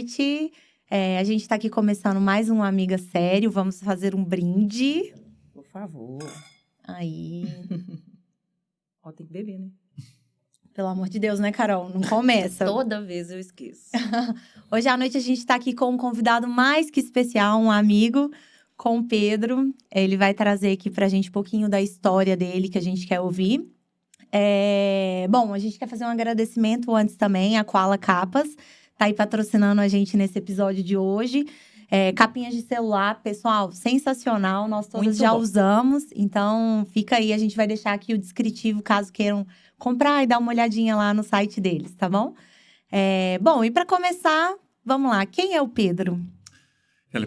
noite. A gente tá aqui começando mais um Amiga Sério. Vamos fazer um brinde. Por favor. Aí. Ó, tem que beber, né? Pelo amor de Deus, né, Carol? Não começa. Toda vez eu esqueço. Hoje à noite a gente tá aqui com um convidado mais que especial, um amigo, com o Pedro. Ele vai trazer aqui pra gente um pouquinho da história dele, que a gente quer ouvir. Bom, a gente quer fazer um agradecimento antes também à Koala Capas. Tá aí patrocinando a gente nesse episódio de hoje. Capinhas de celular, pessoal, sensacional. Nós todos Muito já bom. usamos. Então, fica aí. A gente vai deixar aqui o descritivo, caso queiram comprar e dar uma olhadinha lá no site deles, tá bom? Bom, e para começar, vamos lá. Quem é o Pedro?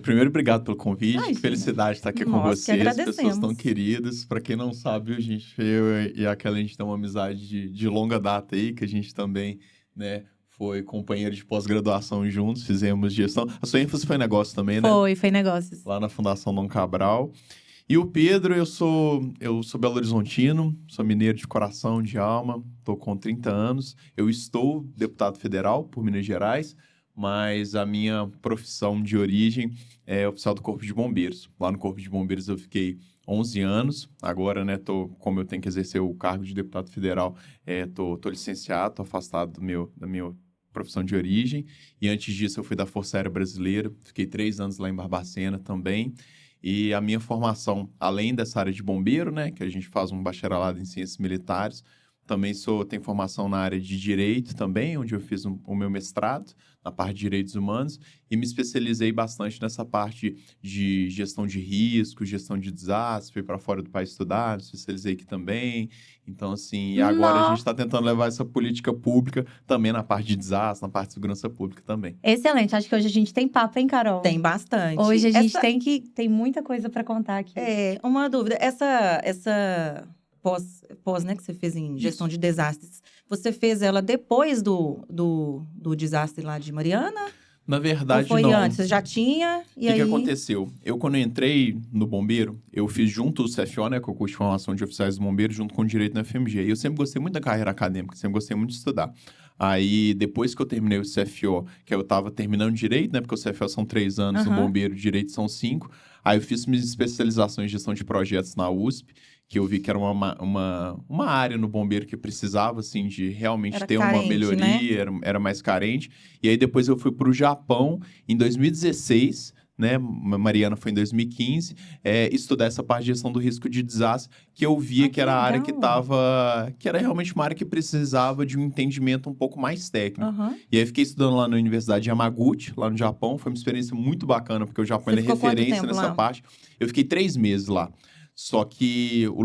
Primeiro, obrigado pelo convite. Ai, Que felicidade estar aqui com Nós que vocês. agradecemos. Pessoas tão queridas. Para quem não sabe, eu e a Kelly, a gente tem uma amizade de longa data aí, que a gente também, né, foi companheiro de pós-graduação juntos, fizemos gestão. A sua ênfase foi negócio também, né? Foi negócios. Lá na Fundação Dom Cabral. E o Pedro, eu sou Belo Horizontino, sou mineiro de coração, de alma, estou com 30 anos. Eu estou deputado federal por Minas Gerais, mas a minha profissão de origem é oficial do Corpo de Bombeiros. Lá no Corpo de Bombeiros eu fiquei 11 anos. Agora, né, como eu tenho que exercer o cargo de deputado federal, tô licenciado, tô afastado da minha profissão de origem. E antes disso eu fui da Força Aérea Brasileira, fiquei 3 anos lá em Barbacena também. E a minha formação, além dessa área de bombeiro, né, que a gente faz um bacharelado em ciências militares, também tenho formação na área de direito também, onde eu fiz o meu mestrado na parte de direitos humanos e me especializei bastante nessa parte de gestão de risco, gestão de desastre, fui para fora do país estudar, me especializei aqui também. Então, assim, e agora a gente está tentando levar essa política pública também na parte de desastre, na parte de segurança pública também. Excelente. Acho que hoje a gente tem papo, hein, Carol? Tem bastante. Hoje a gente tem muita coisa para contar aqui. Uma dúvida. Essa pós, né, que você fez em gestão de desastres, você fez ela depois do desastre lá de Mariana? Na verdade, ou foi não. antes? Você já tinha? O que aconteceu? Quando eu entrei no Bombeiro, eu fiz junto o CFO, né, que é o curso de formação de oficiais do Bombeiro, junto com o Direito na FMG. E eu sempre gostei muito da carreira acadêmica, sempre gostei muito de estudar. Aí, depois que eu terminei o CFO, que eu estava terminando Direito, né, porque o CFO são 3 anos, no Bombeiro, Direito são 5. Aí eu fiz minha especialização em gestão de projetos na USP, que eu vi que era uma área no bombeiro que precisava, assim, de realmente ter uma melhoria, né? Era mais carente. E aí, depois eu fui para o Japão, em 2016, né? Mariana foi em 2015, estudar essa parte de gestão do risco de desastre, que eu via que era a área que era realmente uma área que precisava de um entendimento um pouco mais técnico. E aí, fiquei estudando lá na Universidade de Yamaguchi, lá no Japão. Foi uma experiência muito bacana, porque o Japão é referência nessa parte. Eu fiquei 3 meses lá. Só que o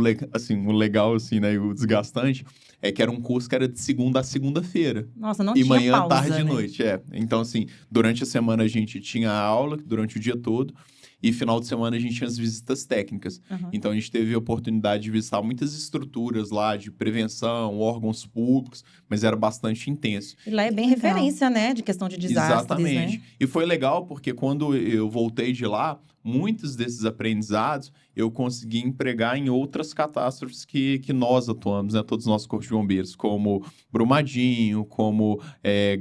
legal, assim, né, e o desgastante é que era um curso que era de segunda a segunda-feira. Nossa, não tinha pausa. E manhã, tarde né? e noite, Então, assim, durante a semana a gente tinha aula, durante o dia todo. E final de semana a gente tinha as visitas técnicas. Então, a gente teve a oportunidade de visitar muitas estruturas lá de prevenção, órgãos públicos, mas era bastante intenso. E lá é bem referência, né? De questão de desastres, exatamente. Né? E foi legal porque quando eu voltei de lá, muitos desses aprendizados eu consegui empregar em outras catástrofes que nós atuamos, né? Todos os nossos corpos de bombeiros, como Brumadinho, como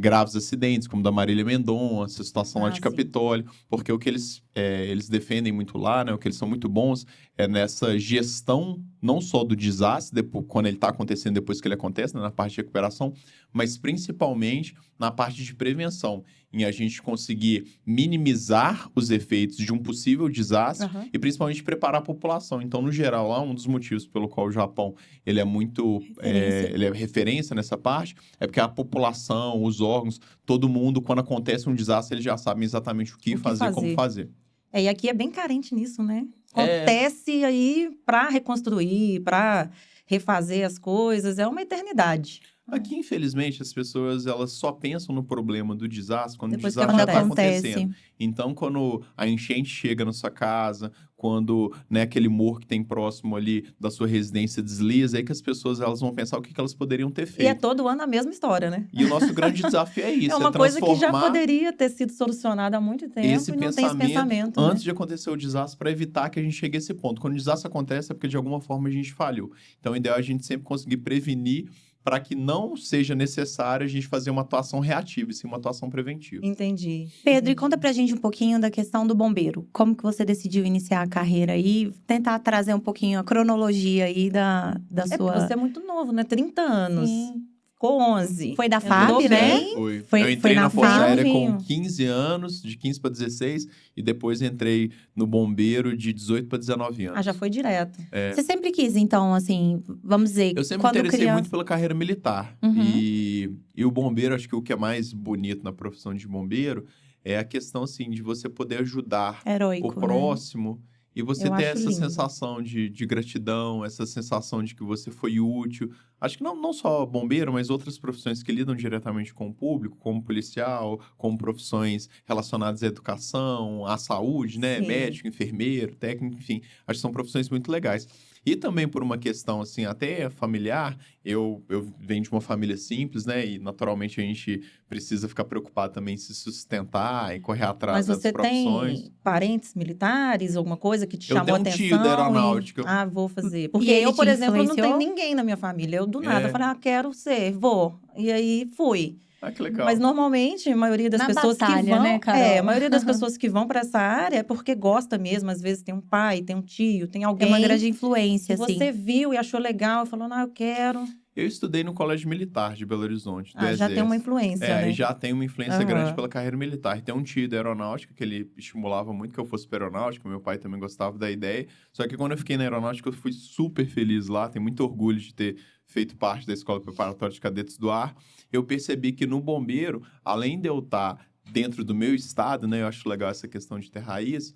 graves acidentes, como da Marília Mendonça, a situação lá de Capitólio, porque o que eles defendem muito lá, né? O que eles são muito bons é nessa gestão, não só do desastre, quando ele está acontecendo, depois que ele acontece, né? Na parte de recuperação, mas principalmente na parte de prevenção, em a gente conseguir minimizar os efeitos de um possível desastre e principalmente preparar a população. Então, no geral, lá um dos motivos pelo qual o Japão ele é muito ele é referência nessa parte é porque a população, os órgãos, todo mundo, quando acontece um desastre, eles já sabem exatamente o que fazer, como fazer. E aqui é bem carente nisso, né? Acontece aí para reconstruir, para refazer as coisas, é uma eternidade. Aqui, infelizmente, as pessoas elas só pensam no problema do desastre quando depois o desastre já está acontecendo. Então, quando a enchente chega na sua casa, quando, né, aquele morro que tem próximo ali da sua residência desliza, aí que as pessoas elas vão pensar o que elas poderiam ter feito. E é todo ano a mesma história, né? E o nosso grande desafio é isso. É uma coisa que já poderia ter sido solucionada há muito tempo e não tem esse pensamento. Antes de acontecer o desastre, para evitar que a gente chegue a esse ponto. Quando o desastre acontece, é porque de alguma forma a gente falhou. Então, o ideal é a gente sempre conseguir prevenir para que não seja necessário a gente fazer uma atuação reativa, e sim uma atuação preventiva. Entendi. Pedro, e conta pra gente um pouquinho da questão do bombeiro. Como que você decidiu iniciar a carreira aí? Tentar trazer um pouquinho a cronologia aí da É sua… porque você é muito novo, né? 30 anos. Sim. Ficou 11. Foi da Entrou FAB, né? bem. Foi- Eu entrei foi na na Força FAB. Aérea com Novinho. 15 anos, de 15 para 16, e depois entrei no bombeiro de 18 para 19 anos. Ah, já foi direto. Você sempre quis, então, assim, vamos dizer… Eu sempre me quando interessei criança… muito pela carreira militar. Uhum. E o bombeiro, acho que o que é mais bonito na profissão de bombeiro é a questão, assim, de você poder ajudar Heróico, o próximo. E você Eu ter acho essa lindo. sensação de gratidão, essa sensação de que você foi útil. Acho que não só bombeiro, mas outras profissões que lidam diretamente com o público, como policial, como profissões relacionadas à educação, à saúde, né? Sim. Médico, enfermeiro, técnico, enfim. Acho que são profissões muito legais. E também por uma questão, assim, até familiar, eu venho de uma família simples, né? E, naturalmente, a gente precisa ficar preocupado também em se sustentar e correr atrás Mas das você profissões. tem parentes militares, alguma coisa que te Eu chamou a tenho um atenção? tio da aeronáutica. Ah, vou fazer. E Porque ele eu, por te exemplo, não tenho influenciou? ninguém na minha família. Eu, do nada, É. falei, quero ser, vou. E aí, fui. Ah, que legal. Mas, normalmente, a maioria das Na pessoas batalha, que vão… né, Carol? a maioria das pessoas que vão para essa área é porque gosta mesmo. Às vezes, tem um pai, tem um tio, tem É alguém uma grande que influência, assim. você viu e achou legal. E falou, não, eu quero. Eu estudei no Colégio Militar de Belo Horizonte, do Ah, já tem uma Exército. influência, né? E já tem uma influência Aham. grande pela carreira militar. E tem um tio da aeronáutica que ele estimulava muito que eu fosse para aeronáutica. Meu pai também gostava da ideia. Só que quando eu fiquei na aeronáutica, eu fui super feliz lá. Tenho muito orgulho de ter feito parte da Escola Preparatória de Cadetes do Ar. Eu percebi que no bombeiro, além de eu estar dentro do meu estado, né? Eu acho legal essa questão de ter raiz.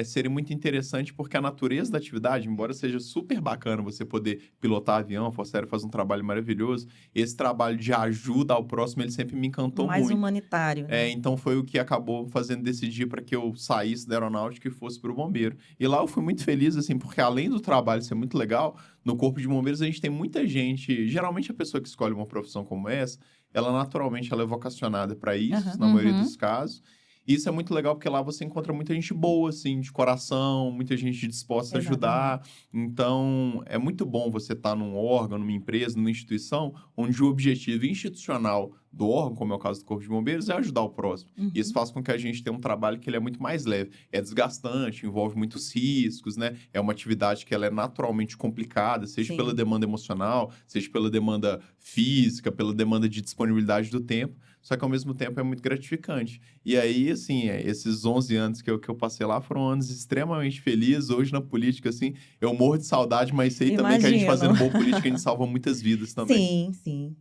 Seria muito interessante porque a natureza da atividade, embora seja super bacana você poder pilotar avião, a Força Aérea faz um trabalho maravilhoso, esse trabalho de ajuda ao próximo, ele sempre me encantou Mais muito. humanitário, né? Então foi o que acabou fazendo decidir para que eu saísse da aeronáutica e fosse para o bombeiro. E lá eu fui muito feliz, assim, porque além do trabalho ser muito legal, no Corpo de Bombeiros a gente tem muita gente, geralmente a pessoa que escolhe uma profissão como essa, ela naturalmente ela é vocacionada para isso, Aham. na maioria Uhum. dos casos. E isso é muito legal porque lá você encontra muita gente boa, assim, de coração, muita gente disposta a ajudar. Então, é muito bom você estar num órgão, numa empresa, numa instituição, onde o objetivo institucional do órgão, como é o caso do Corpo de Bombeiros, é ajudar o próximo. Uhum. E isso faz com que a gente tenha um trabalho que ele é muito mais leve. É desgastante, envolve muitos riscos, né? É uma atividade que ela é naturalmente complicada, seja Sim. pela demanda emocional, seja pela demanda física, pela demanda de disponibilidade do tempo. Só que, ao mesmo tempo, é muito gratificante. E aí, assim, esses 11 anos que eu passei lá foram anos extremamente felizes. Hoje, na política, assim, eu morro de saudade, mas sei também que a gente Imagino. fazendo boa política, a gente salva muitas vidas também. Sim, sim.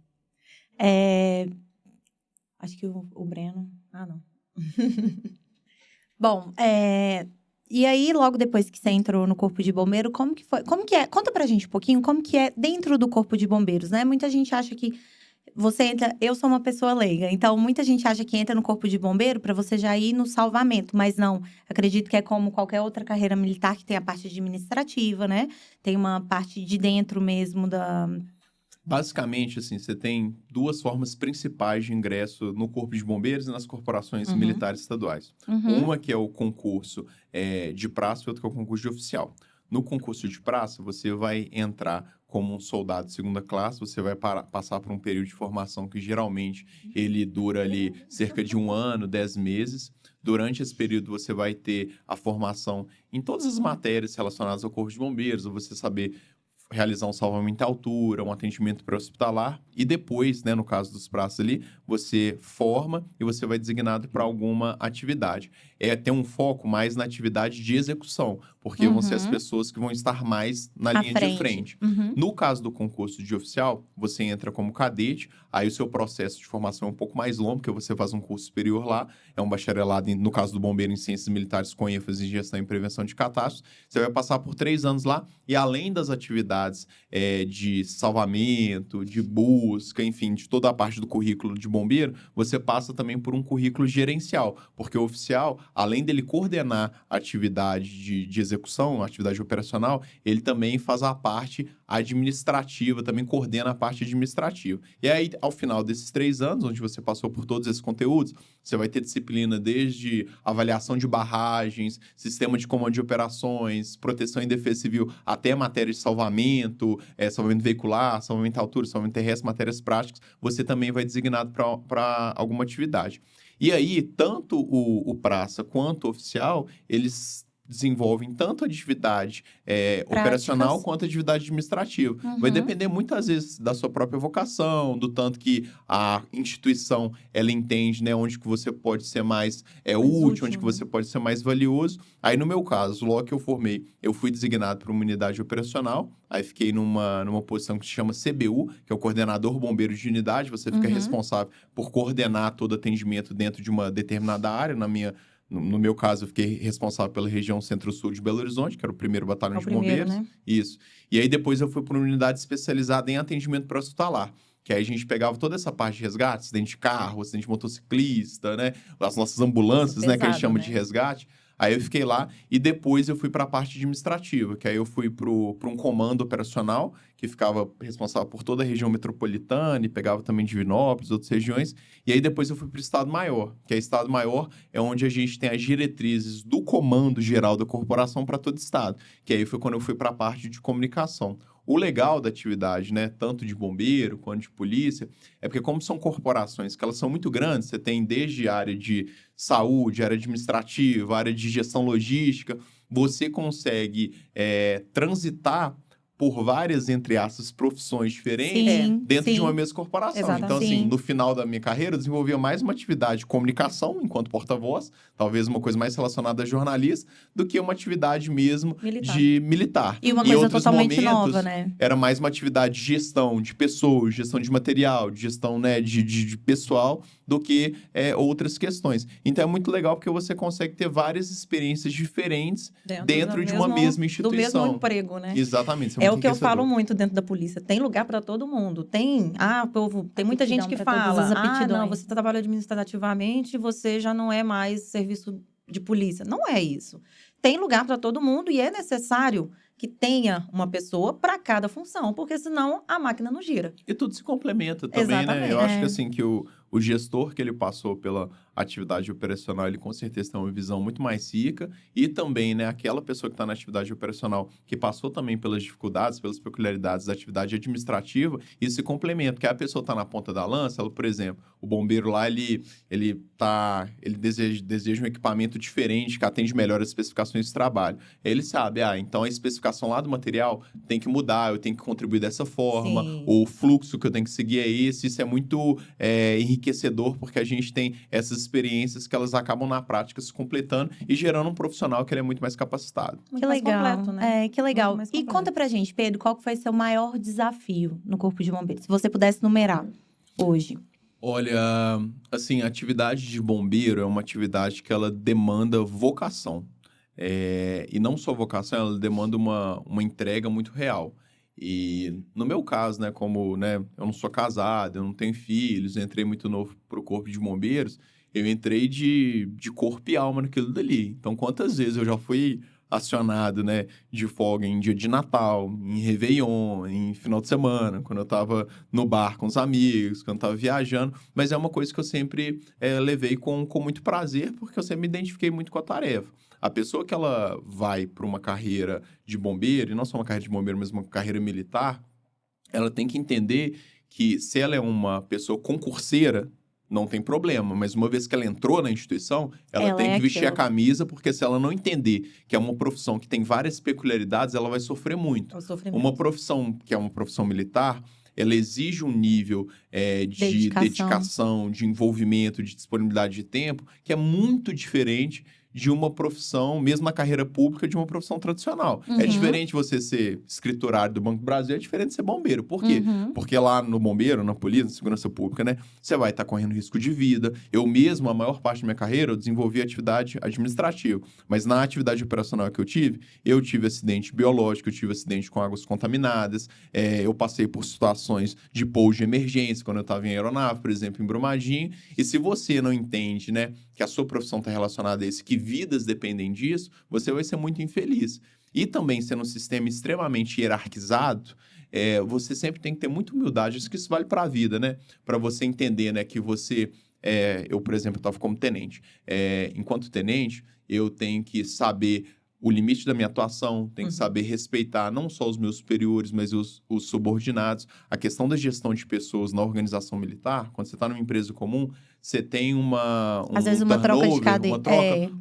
Acho que o Breno… Ah, não. Bom, e aí, logo depois que você entrou no Corpo de Bombeiro, como que foi? Como que é? Conta pra gente um pouquinho como que é dentro do Corpo de Bombeiros, né? Muita gente acha que você entra… Eu sou uma pessoa leiga, então muita gente acha que entra no Corpo de Bombeiro pra você já ir no salvamento, mas não. Acredito que é como qualquer outra carreira militar que tem a parte administrativa, né? Tem uma parte de dentro mesmo da… Basicamente, assim, você tem duas formas principais de ingresso no Corpo de Bombeiros e nas corporações Uhum. militares estaduais. Uhum. Uma que é o concurso de praça e outra que é o concurso de oficial. No concurso de praça, você vai entrar como um soldado de segunda classe, você vai passar por um período de formação que geralmente ele dura ali cerca de 1 ano, 10 meses. Durante esse período, você vai ter a formação em todas as matérias relacionadas ao Corpo de Bombeiros, você saber realizar um salvamento à altura, um atendimento pré-hospitalar e depois, né, no caso dos praças ali, você forma e você vai designado para alguma atividade. Tem um foco mais na atividade de execução, porque vão ser as Uhum. pessoas que vão estar mais na À linha de frente. Uhum. No caso do concurso de oficial, você entra como cadete, aí o seu processo de formação é um pouco mais longo, porque você faz um curso superior lá, é um bacharelado, no caso do bombeiro, em ciências militares com ênfase em gestão e prevenção de catástrofes. Você vai passar por 3 anos lá, e além das atividades de salvamento, de busca, enfim, de toda a parte do currículo de bombeiro, você passa também por um currículo gerencial, porque o oficial, além dele coordenar a atividade de execução execução, atividade operacional, ele também faz a parte administrativa, também coordena a parte administrativa. E aí, ao final desses 3 anos, onde você passou por todos esses conteúdos, você vai ter disciplina desde avaliação de barragens, sistema de comando de operações, proteção e defesa civil, até matéria de salvamento, salvamento veicular, salvamento à altura, salvamento terrestre, matérias práticas, você também vai designado para alguma atividade. E aí, tanto o praça quanto o oficial, eles desenvolvem tanto atividade operacional quanto atividade administrativa. Vai depender muitas vezes da sua própria vocação, do tanto que a instituição ela entende, né, onde que você pode ser mais útil, onde que você pode ser mais valioso. Aí, no meu caso, logo que eu formei, eu fui designado para uma unidade operacional, aí fiquei numa posição que se chama CBU, que é o coordenador bombeiro de unidade. Você fica responsável por coordenar todo atendimento dentro de uma determinada área. No meu caso, eu fiquei responsável pela região Centro-Sul de Belo Horizonte, que era o primeiro batalhão de bombeiros. Né? Isso. E aí, depois, eu fui para uma unidade especializada em atendimento pré-hospitalar. Que aí a gente pegava toda essa parte de resgate, acidente de carro, acidente de motociclista, né? As nossas ambulâncias, pesado, né? Que a gente chama de resgate. Aí eu fiquei lá e depois eu fui para a parte administrativa, que aí eu fui para um comando operacional, que ficava responsável por toda a região metropolitana e pegava também Divinópolis, outras regiões. E aí depois eu fui para o Estado Maior, que aí Estado Maior é onde a gente tem as diretrizes do comando geral da corporação para todo o Estado. Que aí foi quando eu fui para a parte de comunicação. O legal da atividade, né, tanto de bombeiro quanto de polícia, é porque como são corporações que elas são muito grandes, você tem desde área de saúde, área administrativa, área de gestão logística, você consegue transitar por várias, entre aspas, profissões diferentes dentro de uma mesma corporação. Exatamente. Então, assim, no final da minha carreira, eu desenvolvia mais uma atividade de comunicação, enquanto porta-voz, talvez uma coisa mais relacionada a jornalista, do que uma atividade mesmo de militar. E uma coisa totalmente nova, né? Era mais uma atividade de gestão de pessoas, gestão de material, de gestão, né, de pessoal, do que outras questões. Então, é muito legal porque você consegue ter várias experiências diferentes dentro de uma mesma instituição. Do mesmo emprego, né? Exatamente. É o que eu falo muito dentro da polícia. Tem lugar para todo mundo. Tem muita gente que fala, não, você trabalha administrativamente, você já não é mais serviço de polícia. Não é isso. Tem lugar para todo mundo e é necessário que tenha uma pessoa para cada função, porque senão a máquina não gira. E tudo se complementa também, exatamente, né? Eu acho que assim, que o gestor que ele passou pela atividade operacional, ele com certeza tem uma visão muito mais rica, e também, né, aquela pessoa que está na atividade operacional, que passou também pelas dificuldades, pelas peculiaridades da atividade administrativa, isso se complementa, porque a pessoa está na ponta da lança, ela, por exemplo, o bombeiro lá, ele deseja um equipamento diferente, que atende melhor as especificações de trabalho. Ele sabe, então a especificação lá do material tem que mudar, eu tenho que contribuir dessa forma, o fluxo que eu tenho que seguir é esse, isso é muito enriquecedor, porque a gente tem essas experiências que elas acabam na prática se completando e gerando um profissional que ele é muito mais capacitado. Que legal, completo, né? Que legal. E conta pra gente, Pedro, qual que foi seu maior desafio no Corpo de Bombeiros? Se você pudesse numerar hoje. Olha, assim, a atividade de bombeiro é uma atividade que ela demanda vocação. E não só vocação, ela demanda uma entrega muito real. E no meu caso, né, como, né, eu não sou casado, eu não tenho filhos, eu entrei muito novo para o Corpo de Bombeiros, eu entrei de corpo e alma naquilo dali. Então, quantas vezes eu já fui acionado, né, de folga em dia de Natal, em Réveillon, em final de semana, quando eu estava no bar com os amigos, quando eu estava viajando, mas é uma coisa que eu sempre levei com muito prazer, porque eu sempre me identifiquei muito com a tarefa. A pessoa que ela vai para uma carreira de bombeiro, e não só uma carreira de bombeiro, mas uma carreira militar, ela tem que entender que se ela é uma pessoa concurseira, não tem problema, mas uma vez que ela entrou na instituição, ela tem que vestir a camisa, porque se ela não entender que é uma profissão que tem várias peculiaridades, ela vai sofrer muito. Uma profissão que é uma profissão militar, ela exige um nível de dedicação, de envolvimento, de disponibilidade de tempo, que é muito diferente de uma profissão, mesmo na carreira pública, de uma profissão tradicional. É diferente você ser escriturário do Banco do Brasil, é diferente de ser bombeiro. Por quê? Porque lá no bombeiro, na polícia, na segurança pública, né, você vai estar correndo risco de vida. Eu mesmo, a maior parte da minha carreira, eu desenvolvi atividade administrativa. Mas na atividade operacional que eu tive acidente biológico, eu tive acidente com águas contaminadas, eu passei por situações de pouso de emergência, quando eu estava em aeronave, por exemplo, em Brumadinho. E se você não entende, né, que a sua profissão está relacionada a isso, que vidas dependem disso, você vai ser muito infeliz. E também, sendo um sistema extremamente hierarquizado, você sempre tem que ter muita humildade. Acho que isso vale para a vida, né? Para você entender, né, que você... eu, por exemplo, estava como tenente. Enquanto tenente, eu tenho que saber o limite da minha atuação, tenho que saber respeitar não só os meus superiores, mas os subordinados. A questão da gestão de pessoas na organização militar, quando você está numa empresa comum, você tem às vezes uma troca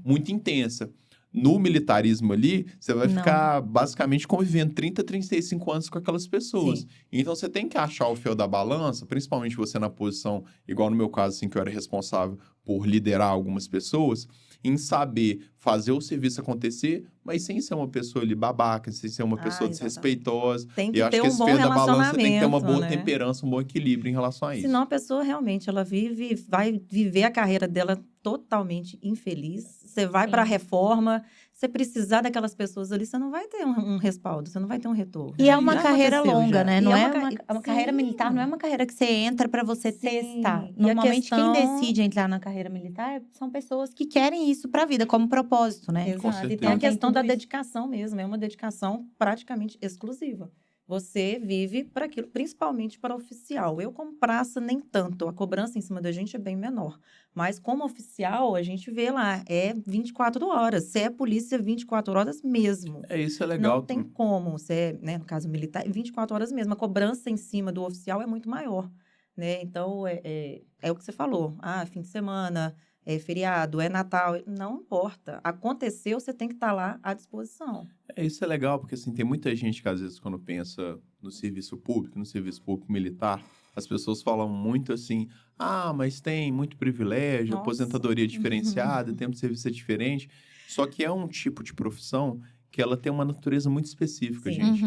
muito intensa. No militarismo ali, você vai ficar basicamente convivendo 30, 35 anos com aquelas pessoas. Sim. Então, você tem que achar o fio da balança, principalmente você na posição, igual no meu caso, assim, que eu era responsável por liderar algumas pessoas, em saber fazer o serviço acontecer, mas sem ser uma pessoa ali babaca, sem ser uma pessoa desrespeitosa. Tem que ter um bom relacionamento, tem que ter uma boa temperança, um bom equilíbrio em relação a isso. Senão a pessoa realmente, vai viver a carreira dela totalmente infeliz. Você vai para a reforma, você precisar daquelas pessoas ali, você não vai ter um respaldo, você não vai ter um retorno. E é uma carreira longa, né? Não é uma carreira militar, não é uma carreira que você entra para você testar. Normalmente, quem decide entrar na carreira militar são pessoas que querem isso para a vida, como propósito, né? Exato. E tem a questão da dedicação mesmo, é uma dedicação praticamente exclusiva. Você vive para aquilo, principalmente para oficial. Eu, como praça, nem tanto. A cobrança em cima da gente é bem menor. Mas, como oficial, a gente vê lá, 24 horas. Você é polícia 24 horas mesmo. Isso é legal. Não tem como. Você no caso militar, 24 horas mesmo. A cobrança em cima do oficial é muito maior, né? Então, é o que você falou. Fim de semana, feriado, Natal. Não importa. Aconteceu, você tem que estar lá à disposição. Isso é legal, porque assim, tem muita gente que às vezes quando pensa no serviço público militar, as pessoas falam muito assim, mas tem muito privilégio, aposentadoria diferenciada, tempo de serviço é diferente. Só que é um tipo de profissão que ela tem uma natureza muito específica, gente.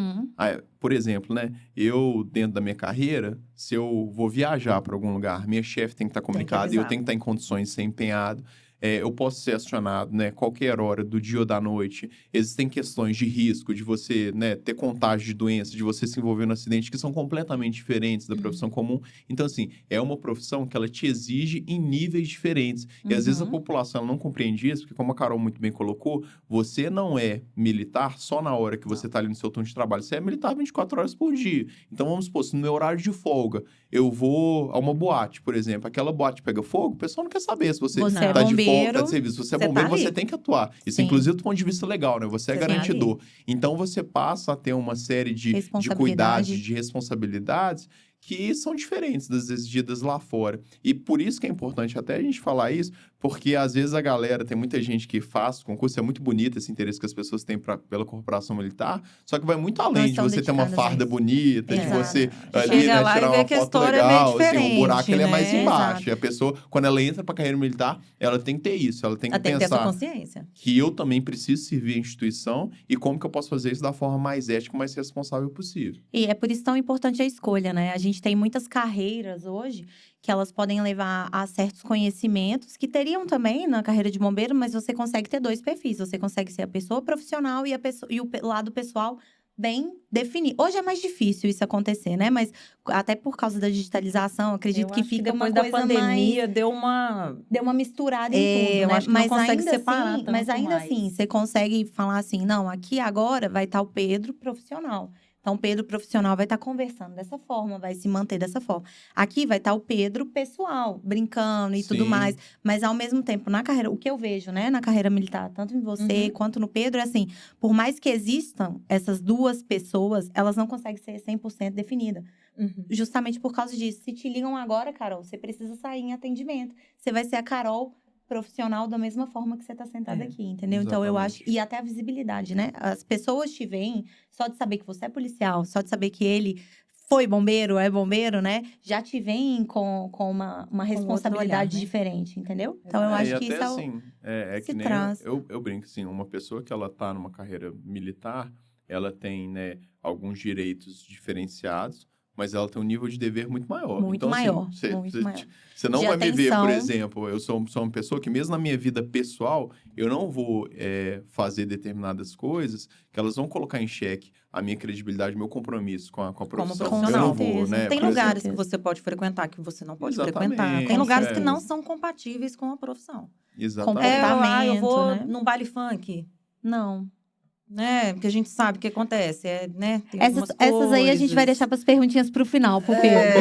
Por exemplo, né, eu, dentro da minha carreira, se eu vou viajar para algum lugar, minha chefe tem que estar comunicada e eu tenho que estar em condições de ser empenhado. Eu posso ser acionado, né, qualquer hora do dia ou da noite. Existem questões de risco, de você, né, ter contágio de doença, de você se envolver no acidente, que são completamente diferentes da profissão comum. Então, assim, é uma profissão que ela te exige em níveis diferentes. E, às vezes, a população ela não compreende isso, porque, como a Carol muito bem colocou, você não é militar só na hora que você está ali no seu turno de trabalho. Você é militar 24 horas por dia. Então, vamos supor, se no meu horário de folga eu vou a uma boate, por exemplo, aquela boate pega fogo, o pessoal não quer saber se você está de folga, tá de serviço. Se você é bombeiro, você tem que atuar. Isso, inclusive, do ponto de vista legal, né? Você é garantidor. Então, você passa a ter uma série de cuidados, de responsabilidades que são diferentes das exigidas lá fora. E por isso que é importante até a gente falar isso, porque às vezes a galera, tem muita gente que faz concurso, é muito bonito esse interesse que as pessoas têm pela corporação militar, só que vai muito além de você ter uma farda bonita, de você ali, né, tirar uma foto legal, assim, o buraco ele é mais embaixo. E a pessoa, quando ela entra pra carreira militar, ela tem que ter isso, ela tem que pensar ter essa consciência. Que eu também preciso servir a instituição e como que eu posso fazer isso da forma mais ética, mais responsável possível. E é por isso tão importante a escolha, né? A gente tem muitas carreiras hoje que elas podem levar a certos conhecimentos que teriam também na carreira de bombeiro, mas você consegue ter dois perfis. Você consegue ser a pessoa profissional e o lado pessoal bem definido. Hoje é mais difícil isso acontecer, né? Mas até por causa da digitalização, acredito que fica uma coisa da pandemia deu uma misturada em tudo, né? Acho que mas não consegue separar assim, mas ainda assim, você consegue falar assim, não, aqui agora vai estar o Pedro profissional. Então, o Pedro profissional vai estar conversando dessa forma, vai se manter dessa forma. Aqui vai estar o Pedro pessoal, brincando e tudo mais. Mas, ao mesmo tempo, na carreira, o que eu vejo, né, na carreira militar, tanto em você quanto no Pedro, é assim, por mais que existam essas duas pessoas, elas não conseguem ser 100% definidas. Justamente por causa disso. Se te ligam agora, Carol, você precisa sair em atendimento. Você vai ser a Carol profissional da mesma forma que você está sentada aqui, entendeu? Exatamente. Então, eu acho... E até a visibilidade, né? As pessoas te veem só de saber que você é policial, só de saber que ele foi bombeiro, é bombeiro, né? Já te veem com uma responsabilidade olhar, né? Diferente, entendeu? Então, eu acho que isso assim, é que nem eu brinco, assim, uma pessoa que ela tá numa carreira militar, ela tem, né, alguns direitos diferenciados, mas ela tem um nível de dever muito maior. Muito então, maior, assim, maior. Você não vai me ver, por exemplo, eu sou uma pessoa que mesmo na minha vida pessoal, eu não vou fazer determinadas coisas que elas vão colocar em xeque a minha credibilidade, meu compromisso com a profissão. Como eu não vou, né? Tem lugares que você pode frequentar que você não pode frequentar. Tem lugares que não são compatíveis com a profissão. Exatamente. comportamento, eu vou né? num baile funk. Não. Né? Porque a gente sabe o que acontece, né? Tem Essas aí a gente vai deixar para as perguntinhas pro final, pro Pedro.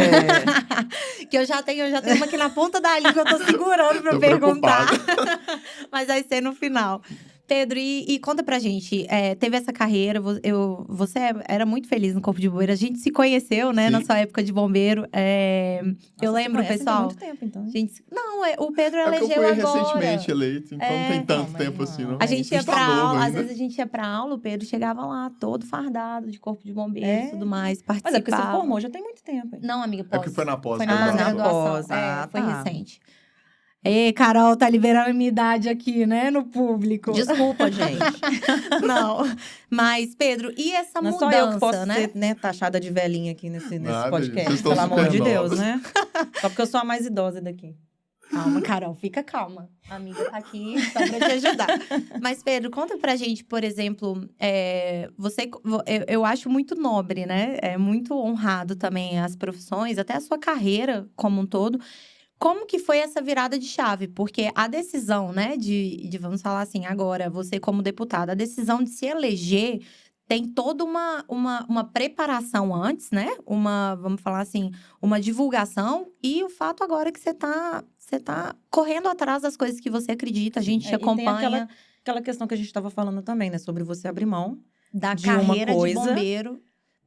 Que eu já tenho uma aqui na ponta da língua, eu tô segurando para perguntar. Mas vai ser no final. Pedro, e conta pra gente, teve essa carreira, você era muito feliz no Corpo de Bombeiro, a gente se conheceu, né, na sua época de bombeiro. Eu lembro, pessoal. Tem muito tempo, então. Não, o Pedro elegeu agora. Eu fui agora. recentemente eleito, então não tem tanto tempo assim, não. A gente ia pra aula, às vezes a gente ia pra aula, o Pedro chegava lá todo fardado de Corpo de Bombeiro e tudo mais, participava. Mas é porque você formou, já tem muito tempo. Hein? Não, amiga, É porque foi na pós. Foi na pós-graduação. Foi recente. Ei, Carol, tá liberando a minha idade aqui, né, no público. Desculpa, gente. Não, mas, Pedro, e essa mudança, só eu que posso né? ser, né, taxada de velhinha aqui nesse podcast, pelo amor de Deus, né? Só porque eu sou a mais idosa daqui. Calma, Carol, fica calma. A amiga tá aqui só pra te ajudar. Mas, Pedro, conta pra gente, por exemplo, eu acho muito nobre, né? É muito honrado também as profissões, até a sua carreira como um todo. Como que foi essa virada de chave? Porque a decisão, né, vamos falar assim, agora, você como deputada, a decisão de se eleger tem toda uma preparação antes, né? Vamos falar assim, uma divulgação. E o fato agora que você tá correndo atrás das coisas que você acredita, a gente te acompanha. Tem aquela questão que a gente estava falando também, né? Sobre você abrir mão da de carreira uma coisa de bombeiro.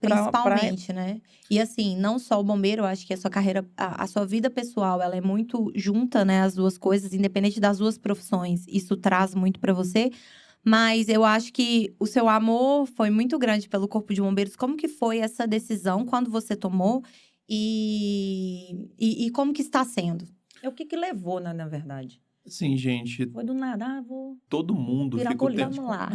Principalmente, né? E assim, não só o bombeiro, eu acho que a sua carreira, a sua vida pessoal, ela é muito junta, né? As duas coisas, independente das duas profissões. Isso traz muito pra você. Mas eu acho que o seu amor foi muito grande pelo Corpo de Bombeiros. Como que foi essa decisão, quando você tomou? E como que está sendo? O que levou, né, na verdade? Sim, gente. Foi do nada, todo mundo fica o tempo. Vamos lá.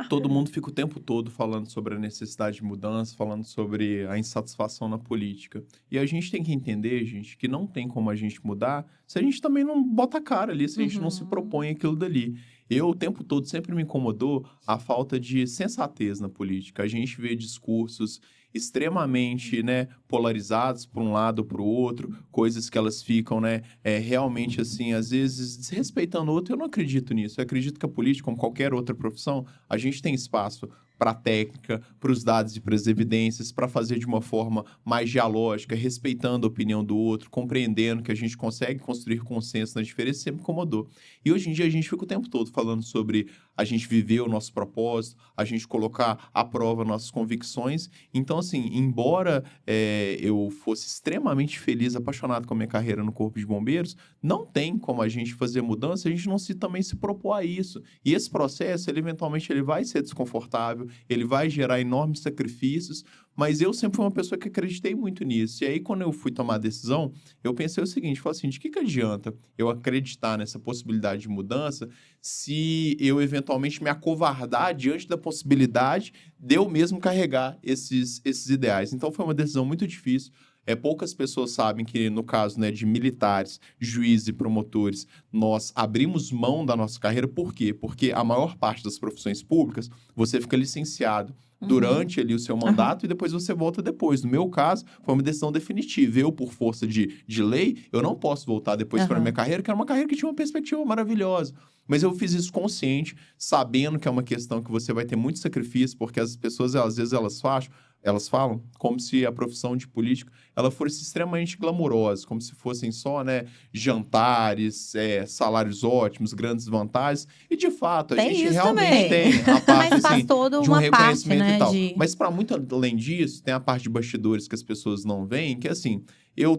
Todo mundo fica o tempo todo falando sobre a necessidade de mudança, falando sobre a insatisfação na política. E a gente tem que entender, gente, que não tem como a gente mudar se a gente também não bota a cara ali, se a gente não se propõe aquilo dali. O tempo todo, sempre me incomodou a falta de sensatez na política. A gente vê discursos extremamente, né, polarizados para um lado ou para o outro, coisas que elas ficam, né, realmente, assim, às vezes desrespeitando o outro. Eu não acredito nisso. Eu acredito que a política, como qualquer outra profissão, a gente tem espaço para a técnica, para os dados e para as evidências, para fazer de uma forma mais dialógica, respeitando a opinião do outro, compreendendo que a gente consegue construir consenso na diferença, sempre incomodou. E hoje em dia a gente fica o tempo todo falando sobre a gente viver o nosso propósito, a gente colocar à prova nossas convicções. Então, assim, embora eu fosse extremamente feliz, apaixonado com a minha carreira no Corpo de Bombeiros, não tem como a gente fazer mudança, a gente não também se propor a isso. E esse processo, eventualmente, ele vai ser desconfortável, ele vai gerar enormes sacrifícios, mas eu sempre fui uma pessoa que acreditei muito nisso. E aí, quando eu fui tomar a decisão, eu pensei o seguinte, falei assim, de que adianta eu acreditar nessa possibilidade de mudança se eu eventualmente me acovardar diante da possibilidade de eu mesmo carregar esses ideais? Então, foi uma decisão muito difícil. Poucas pessoas sabem que, no caso, né, de militares, juízes e promotores, nós abrimos mão da nossa carreira. Por quê? Porque a maior parte das profissões públicas, você fica licenciado durante ali o seu mandato e depois você volta depois. No meu caso, foi uma decisão definitiva. Eu, por força de lei, eu não posso voltar depois para a minha carreira, que era uma carreira que tinha uma perspectiva maravilhosa. Mas eu fiz isso consciente, sabendo que é uma questão que você vai ter muito sacrifício, porque as pessoas, às vezes, elas falam como se a profissão de político ela fosse extremamente glamourosa, como se fossem só, né, jantares, salários ótimos, grandes vantagens. E, de fato, a gente realmente tem a parte, assim, de um reconhecimento e tal. Mas, para muito além disso, tem a parte de bastidores que as pessoas não veem, que, assim,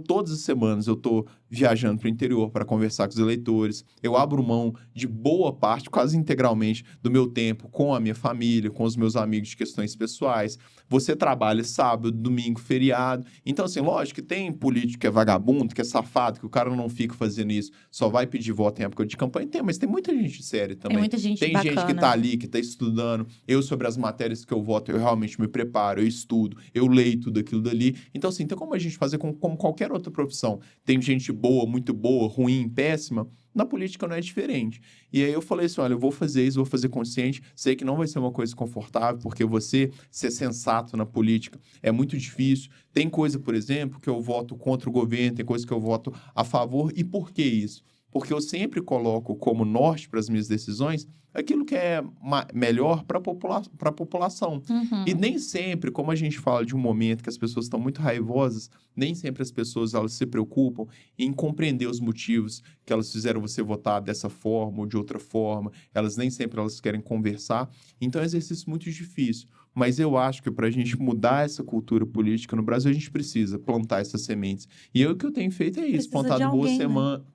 todas as semanas, eu tô viajando para o interior para conversar com os eleitores. Eu abro mão de boa parte, quase integralmente, do meu tempo com a minha família, com os meus amigos de questões pessoais. Você trabalha sábado, domingo, feriado. Então, assim, lógico que tem político que é vagabundo, que é safado, que o cara não fica fazendo isso, só vai pedir voto em época de campanha. Mas tem muita gente séria também. Tem muita gente bacana. Gente que tá ali, que tá estudando. Eu, sobre as matérias que eu voto, eu realmente me preparo, eu estudo, eu leio tudo aquilo dali. Então, assim, tem como a gente fazer como qualquer outra profissão. Tem gente boa, muito boa, ruim, péssima. Na política não é diferente. E aí eu falei assim, olha, eu vou fazer isso, vou fazer consciente. Sei que não vai ser uma coisa confortável, porque você ser sensato na política é muito difícil. Tem coisa, por exemplo, que eu voto contra o governo, tem coisa que eu voto a favor. E por que isso? porque eu sempre coloco como norte para as minhas decisões aquilo que é melhor para a população. E nem sempre, como a gente fala de um momento que as pessoas estão muito raivosas, nem sempre as pessoas elas se preocupam em compreender os motivos que elas fizeram você votar dessa forma ou de outra forma. Nem sempre elas querem conversar. Então é um exercício muito difícil. Mas eu acho que para a gente mudar essa cultura política no Brasil, a gente precisa plantar essas sementes. E o que eu tenho feito é isso, plantado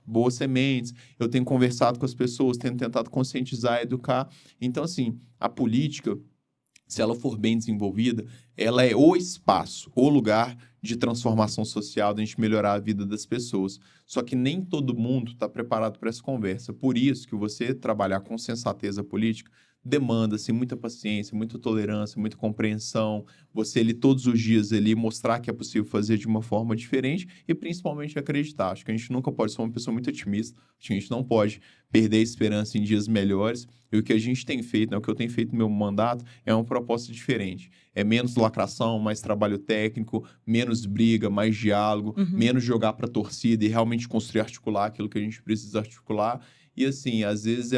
boas sementes. Eu tenho conversado com as pessoas, tenho tentado conscientizar, educar. Então, assim, a política, se ela for bem desenvolvida, ela é o espaço, o lugar de transformação social, de a gente melhorar a vida das pessoas. Só que nem todo mundo está preparado para essa conversa. Por isso que você trabalhar com sensatez política demanda-se muita paciência, muita tolerância, muita compreensão. Você ali todos os dias ali mostrar que é possível fazer de uma forma diferente e principalmente acreditar. Acho que a gente nunca pode ser uma pessoa muito otimista. Acho que a gente não pode perder a esperança em dias melhores. E o que a gente tem feito, o que eu tenho feito no meu mandato é uma proposta diferente. É menos lacração, mais trabalho técnico, menos briga, mais diálogo, menos jogar para a torcida e realmente construir, articular aquilo que a gente precisa articular. E assim, às vezes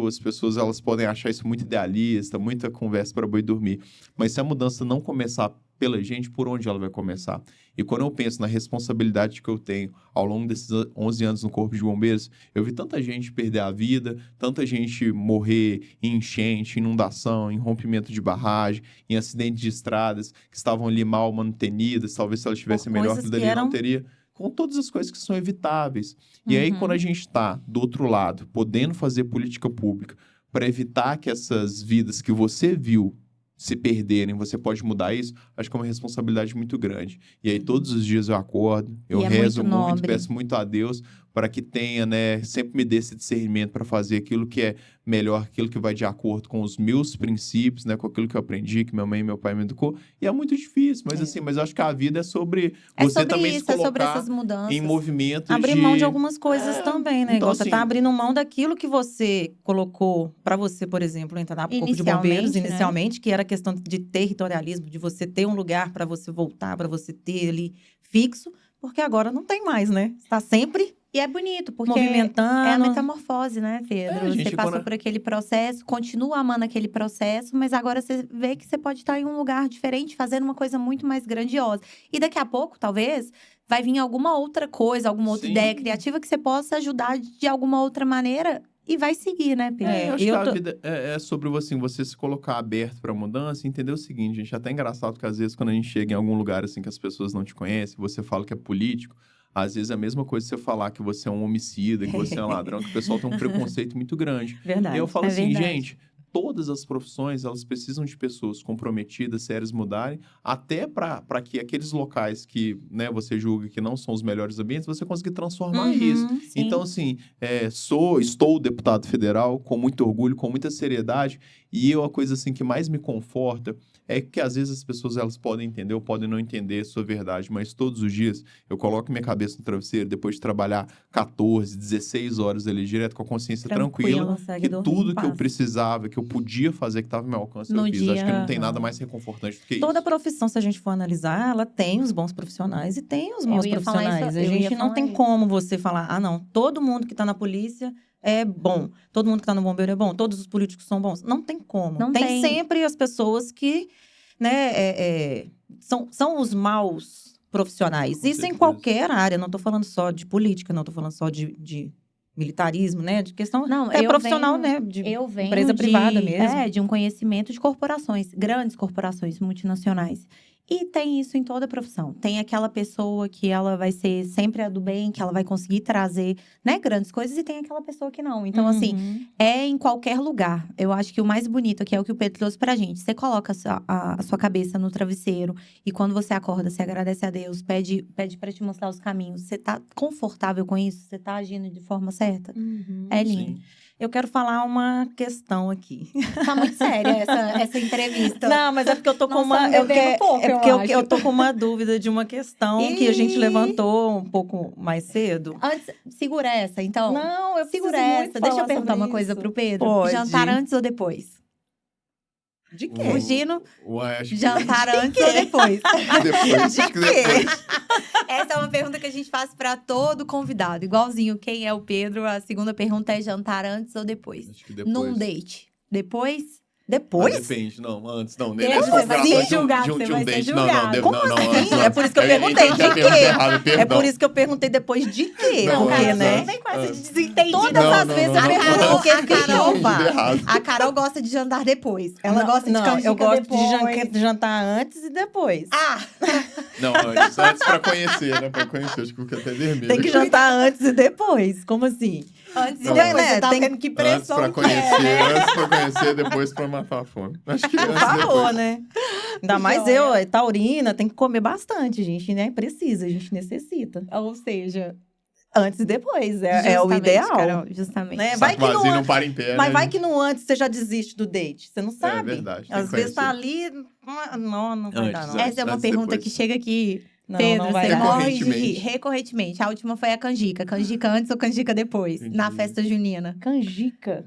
as pessoas elas podem achar isso muito idealista, muita conversa para boi dormir. Mas se a mudança não começar pela gente, por onde ela vai começar? E quando eu penso na responsabilidade que eu tenho ao longo desses 11 anos no Corpo de Bombeiros, eu vi tanta gente perder a vida, tanta gente morrer em enchente, inundação, em rompimento de barragem, em acidentes de estradas que estavam ali mal manutenidas, talvez se elas tivessem melhor vida ali não teria... com todas as coisas que são evitáveis. E aí, quando a gente está do outro lado, podendo fazer política pública para evitar que essas vidas que você viu se perderem, você pode mudar isso, acho que é uma responsabilidade muito grande. E aí, todos os dias eu acordo, eu rezo muito, peço muito a Deus para que tenha, sempre me dê esse discernimento para fazer aquilo que é melhor, aquilo que vai de acordo com os meus princípios, com aquilo que eu aprendi, que minha mãe e meu pai me educou. E é muito difícil, mas assim, mas eu acho que a vida é sobre você também se colocar sobre essas mudanças. Em movimento abrir mão de algumas coisas também, né? Então, Igual você tá abrindo mão daquilo que você colocou para você, por exemplo, entrar no Corpo de Bombeiros inicialmente, que era a questão de territorialismo, de você ter um lugar para você voltar, para você ter ali fixo, porque agora não tem mais, né? Está sempre... E é bonito, porque movimentando. É a metamorfose, né, Pedro? Você passou por aquele processo, continua amando aquele processo, mas agora você vê que você pode estar em um lugar diferente, fazendo uma coisa muito mais grandiosa. E daqui a pouco, talvez, vai vir alguma outra coisa, alguma outra ideia criativa que você possa ajudar de alguma outra maneira e vai seguir, né, Pedro? Eu acho que a vida é sobre você se colocar aberto para mudança e entender o seguinte, gente, é até engraçado que às vezes quando a gente chega em algum lugar assim que as pessoas não te conhecem, você fala que é político, às vezes é a mesma coisa você falar que você é um homicida, que você é um ladrão, que o pessoal tem um preconceito muito grande. Verdade. E eu falo assim, gente, todas as profissões, elas precisam de pessoas comprometidas, sérias, mudarem, até para que aqueles locais que você julga que não são os melhores ambientes, você consiga transformar isso. Sim. Então, assim, estou deputado federal com muito orgulho, com muita seriedade, e a coisa assim que mais me conforta é que às vezes as pessoas elas podem entender ou podem não entender a sua verdade, mas todos os dias eu coloco minha cabeça no travesseiro depois de trabalhar 14, 16 horas ali direto com a consciência tranquila que tudo que eu precisava, que eu podia fazer, que estava ao meu alcance, eu fiz. Acho que não tem nada mais reconfortante do que isso. Toda profissão, se a gente for analisar, ela tem os bons profissionais e tem os maus profissionais. A gente não tem como você falar, não, todo mundo que está na polícia é bom, todo mundo que está no bombeiro é bom, todos os políticos são bons. Não tem como. Não tem sempre as pessoas que são os maus profissionais. Com Isso certeza. em qualquer área, não estou falando só de política, não estou falando só de militarismo, de questão profissional, de empresa privada mesmo. De um conhecimento de corporações, grandes corporações multinacionais. E tem isso em toda a profissão. Tem aquela pessoa que ela vai ser sempre a do bem, que ela vai conseguir trazer, grandes coisas, e tem aquela pessoa que não. Então, assim, é em qualquer lugar. Eu acho que o mais bonito aqui é o que o Pedro trouxe pra gente. Você coloca a sua cabeça no travesseiro e quando você acorda, você agradece a Deus, pede pra te mostrar os caminhos. Você tá confortável com isso? Você tá agindo de forma certa? É lindo. Sim. Eu quero falar uma questão aqui. Tá muito séria essa entrevista. Não, mas é porque eu tô com eu tô com uma dúvida de uma questão que a gente levantou um pouco mais cedo. Antes, segura essa, então. Não, eu segura essa. Deixa eu perguntar uma coisa pro Pedro. Pode. Jantar antes ou depois? De quê? Fugindo. Acho que Jantar antes ou depois? Depois. Essa é uma pergunta que a gente faz pra todo convidado. Igualzinho, quem é o Pedro? A segunda pergunta é jantar antes ou depois? Acho que depois. Num date. Depois? Depois? Depende, não, antes, não. Você vai ser julgado, você vai ser julgado. Como assim? É por isso que eu perguntei de quê? É por isso que eu perguntei depois de quê? Não, porque, cara, né? não vem com essa de desentendida. Todas as vezes eu pergunto porque a Carol gosta de jantar depois. Ela gosta de canjica eu gosto depois. de jantar antes e depois. Não, antes pra conhecer, né? Pra conhecer, acho que fica até vermelho. Tem que jantar antes e depois. Como assim? Antes e depois, né? você tá vendo que pressão antes pra conhecer, depois pra matar a fome. Acho que Por favor, né? Ainda mais eu, taurina, tem que comer bastante, gente, né? Precisa, a gente necessita. Ou seja, antes e depois, é o ideal. Carol, justamente. Né? Vai que não para em pé, mas né? vai que no antes você já desiste do date. Você não sabe. É verdade. Às vezes tá ali, não vai dar, não. Essa é uma pergunta que chega aqui. Não, Pedro, não vai você dar. morre de rir. Recorrentemente. A última foi a canjica. Canjica antes ou canjica depois? Entendi. Na festa junina. Canjica.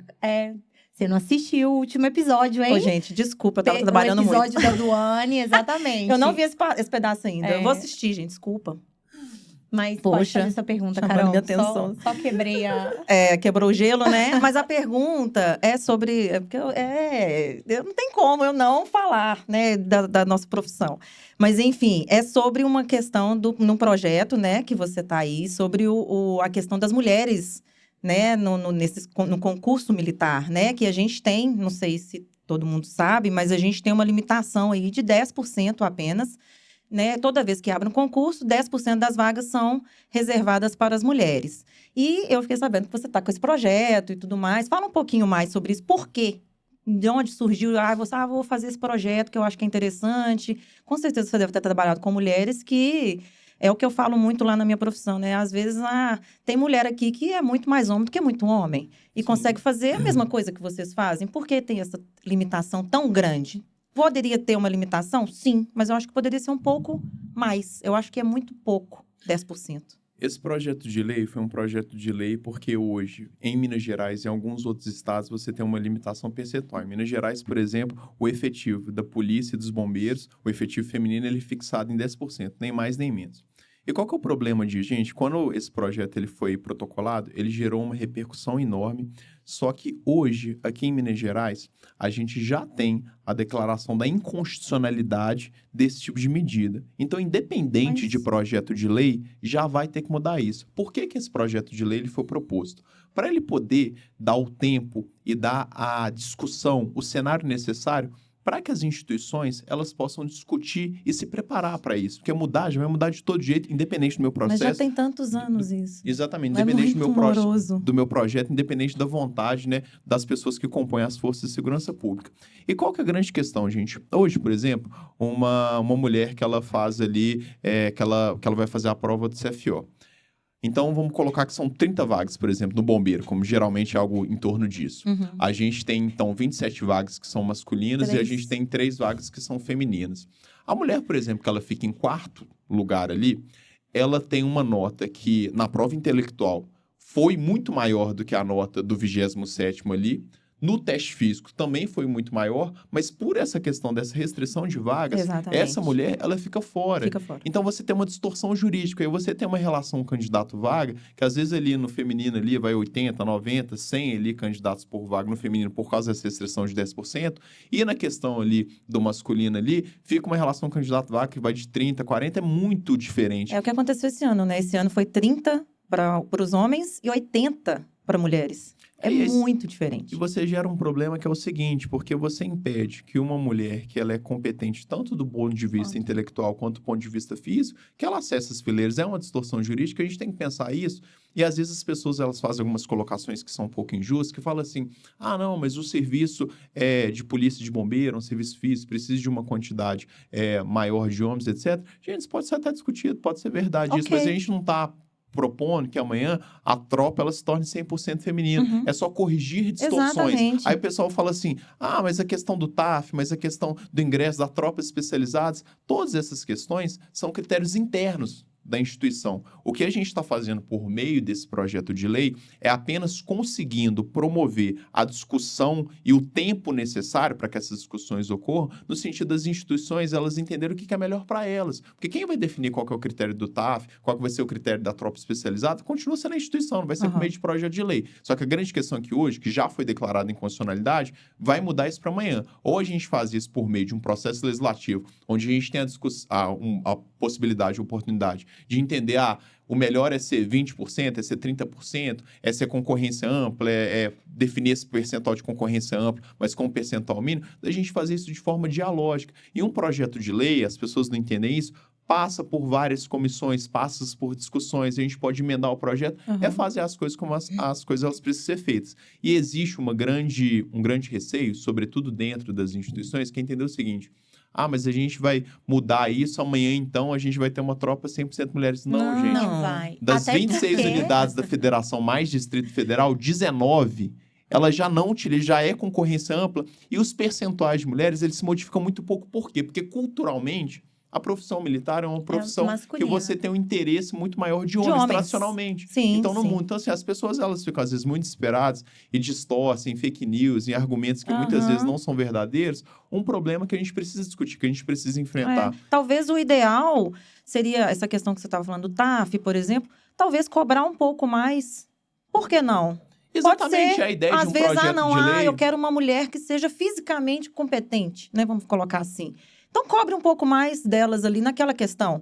Você não assistiu o último episódio, hein? Ô, gente, desculpa, eu tava trabalhando muito. O episódio da Duane, exatamente. Eu não vi esse pedaço ainda. Eu vou assistir, gente, desculpa. Mas pode fazer essa pergunta, Carol. Minha atenção. Só quebrei a... Quebrou o gelo, né? Mas a pergunta é sobre... Porque eu não tem como eu não falar, né, da nossa profissão. Mas, enfim, é sobre uma questão num projeto, né, que você tá aí, sobre a questão das mulheres, né, no concurso militar, né, que a gente tem, não sei se todo mundo sabe, mas a gente tem uma limitação aí de 10% apenas, né? Toda vez que abre um concurso, 10% das vagas são reservadas para as mulheres. E eu fiquei sabendo que você está com esse projeto e tudo mais. Fala um pouquinho mais sobre isso. Por quê? De onde surgiu? Vou fazer esse projeto que eu acho que é interessante. Com certeza você deve ter trabalhado com mulheres que... É o que eu falo muito lá na minha profissão, né? Às vezes, tem mulher aqui que é muito mais homem do que muito homem. E consegue fazer a mesma coisa que vocês fazem. Por que tem essa limitação tão grande? Poderia ter uma limitação? Sim, mas eu acho que poderia ser um pouco mais. Eu acho que é muito pouco, 10%. Esse projeto de lei foi um projeto de lei porque hoje, em Minas Gerais e em alguns outros estados, você tem uma limitação percentual. Em Minas Gerais, por exemplo, o efetivo da polícia e dos bombeiros, o efetivo feminino, ele é fixado em 10%, nem mais nem menos. E qual que é o problema disso, gente? Quando esse projeto ele foi protocolado, ele gerou uma repercussão enorme. Só que hoje, aqui em Minas Gerais, a gente já tem a declaração da inconstitucionalidade desse tipo de medida. Então, independente de projeto de lei, já vai ter que mudar isso. Por que esse projeto de lei ele foi proposto? Para ele poder dar o tempo e dar a discussão, o cenário necessário, para que as instituições elas possam discutir e se preparar para isso. Porque mudar já vai mudar de todo jeito, independente do meu processo. Mas já tem tantos anos isso. Exatamente, independente do meu projeto, independente da vontade, né, das pessoas que compõem as forças de segurança pública. E qual que é a grande questão, gente? Hoje, por exemplo, uma mulher que ela faz ali, que ela vai fazer a prova do CFO. Então, vamos colocar que são 30 vagas, por exemplo, no bombeiro, como geralmente é algo em torno disso. Uhum. A gente tem, então, 27 vagas que são masculinas e a gente tem 3 vagas que são femininas. A mulher, por exemplo, que ela fica em 4º lugar ali, ela tem uma nota que, na prova intelectual, foi muito maior do que a nota do 27º ali. No teste físico também foi muito maior, mas por essa questão dessa restrição de vagas, essa mulher, ela fica fora. Então, você tem uma distorção jurídica. Aí você tem uma relação candidato-vaga, que às vezes ali no feminino ali vai 80, 90, 100 ali candidatos por vaga no feminino por causa dessa restrição de 10%. E na questão ali do masculino ali, fica uma relação candidato-vaga que vai de 30, 40, é muito diferente. É o que aconteceu esse ano, né? Esse ano foi 30 para os homens e 80 para mulheres. É muito diferente. E você gera um problema que é o seguinte, porque você impede que uma mulher que ela é competente tanto do ponto de vista intelectual quanto do ponto de vista físico, que ela acesse as fileiras. É uma distorção jurídica, a gente tem que pensar isso. E às vezes as pessoas elas fazem algumas colocações que são um pouco injustas, que falam assim, não, mas o serviço de polícia e de bombeiro, um serviço físico, precisa de uma quantidade maior de homens, etc. Gente, isso pode ser até discutido, pode ser verdade isso, mas a gente não está propondo que amanhã a tropa ela se torne 100% feminina. Uhum. É só corrigir distorções. Exatamente. Aí o pessoal fala assim, mas a questão do TAF, mas a questão do ingresso da tropas especializadas, todas essas questões são critérios internos da instituição. O que a gente está fazendo por meio desse projeto de lei é apenas conseguindo promover a discussão e o tempo necessário para que essas discussões ocorram, no sentido das instituições elas entenderem o que é melhor para elas. Porque quem vai definir qual que é o critério do TAF, qual que vai ser o critério da tropa especializada, continua sendo a instituição, não vai ser por meio de projeto de lei. Só que a grande questão aqui hoje, que já foi declarada inconstitucionalidade, vai mudar isso para amanhã. Ou a gente faz isso por meio de um processo legislativo, onde a gente tem a possibilidade, a oportunidade de entender, o melhor é ser 20%, é ser 30%, é ser concorrência ampla, é definir esse percentual de concorrência ampla, mas com um percentual mínimo, da gente fazer isso de forma dialógica. E um projeto de lei, as pessoas não entendem isso, passa por várias comissões, passa por discussões, a gente pode emendar o projeto, é fazer as coisas como as coisas elas precisam ser feitas. E existe um grande receio, sobretudo dentro das instituições, que é entender o seguinte: mas a gente vai mudar isso, amanhã então a gente vai ter uma tropa 100% mulheres. Não, gente. Não vai. Das Até 26 porque... unidades da Federação mais Distrito Federal, 19... ela já não utiliza, já é concorrência ampla, e os percentuais de mulheres, eles se modificam muito pouco. Por quê? Porque culturalmente, a profissão militar é uma profissão que você tem um interesse muito maior de homens. Tradicionalmente. Sim, então, no mundo. Então, assim, as pessoas, elas ficam, às vezes, muito desesperadas e distorcem fake news e argumentos que muitas vezes não são verdadeiros. Um problema que a gente precisa discutir, que a gente precisa enfrentar. Talvez o ideal seria essa questão que você estava falando do TAF, por exemplo, talvez cobrar um pouco mais. Por que não? Exatamente, Pode ser, a ideia às de um vezes, projeto de lei... eu quero uma mulher que seja fisicamente competente, né? Vamos colocar assim. Então, cobre um pouco mais delas ali naquela questão.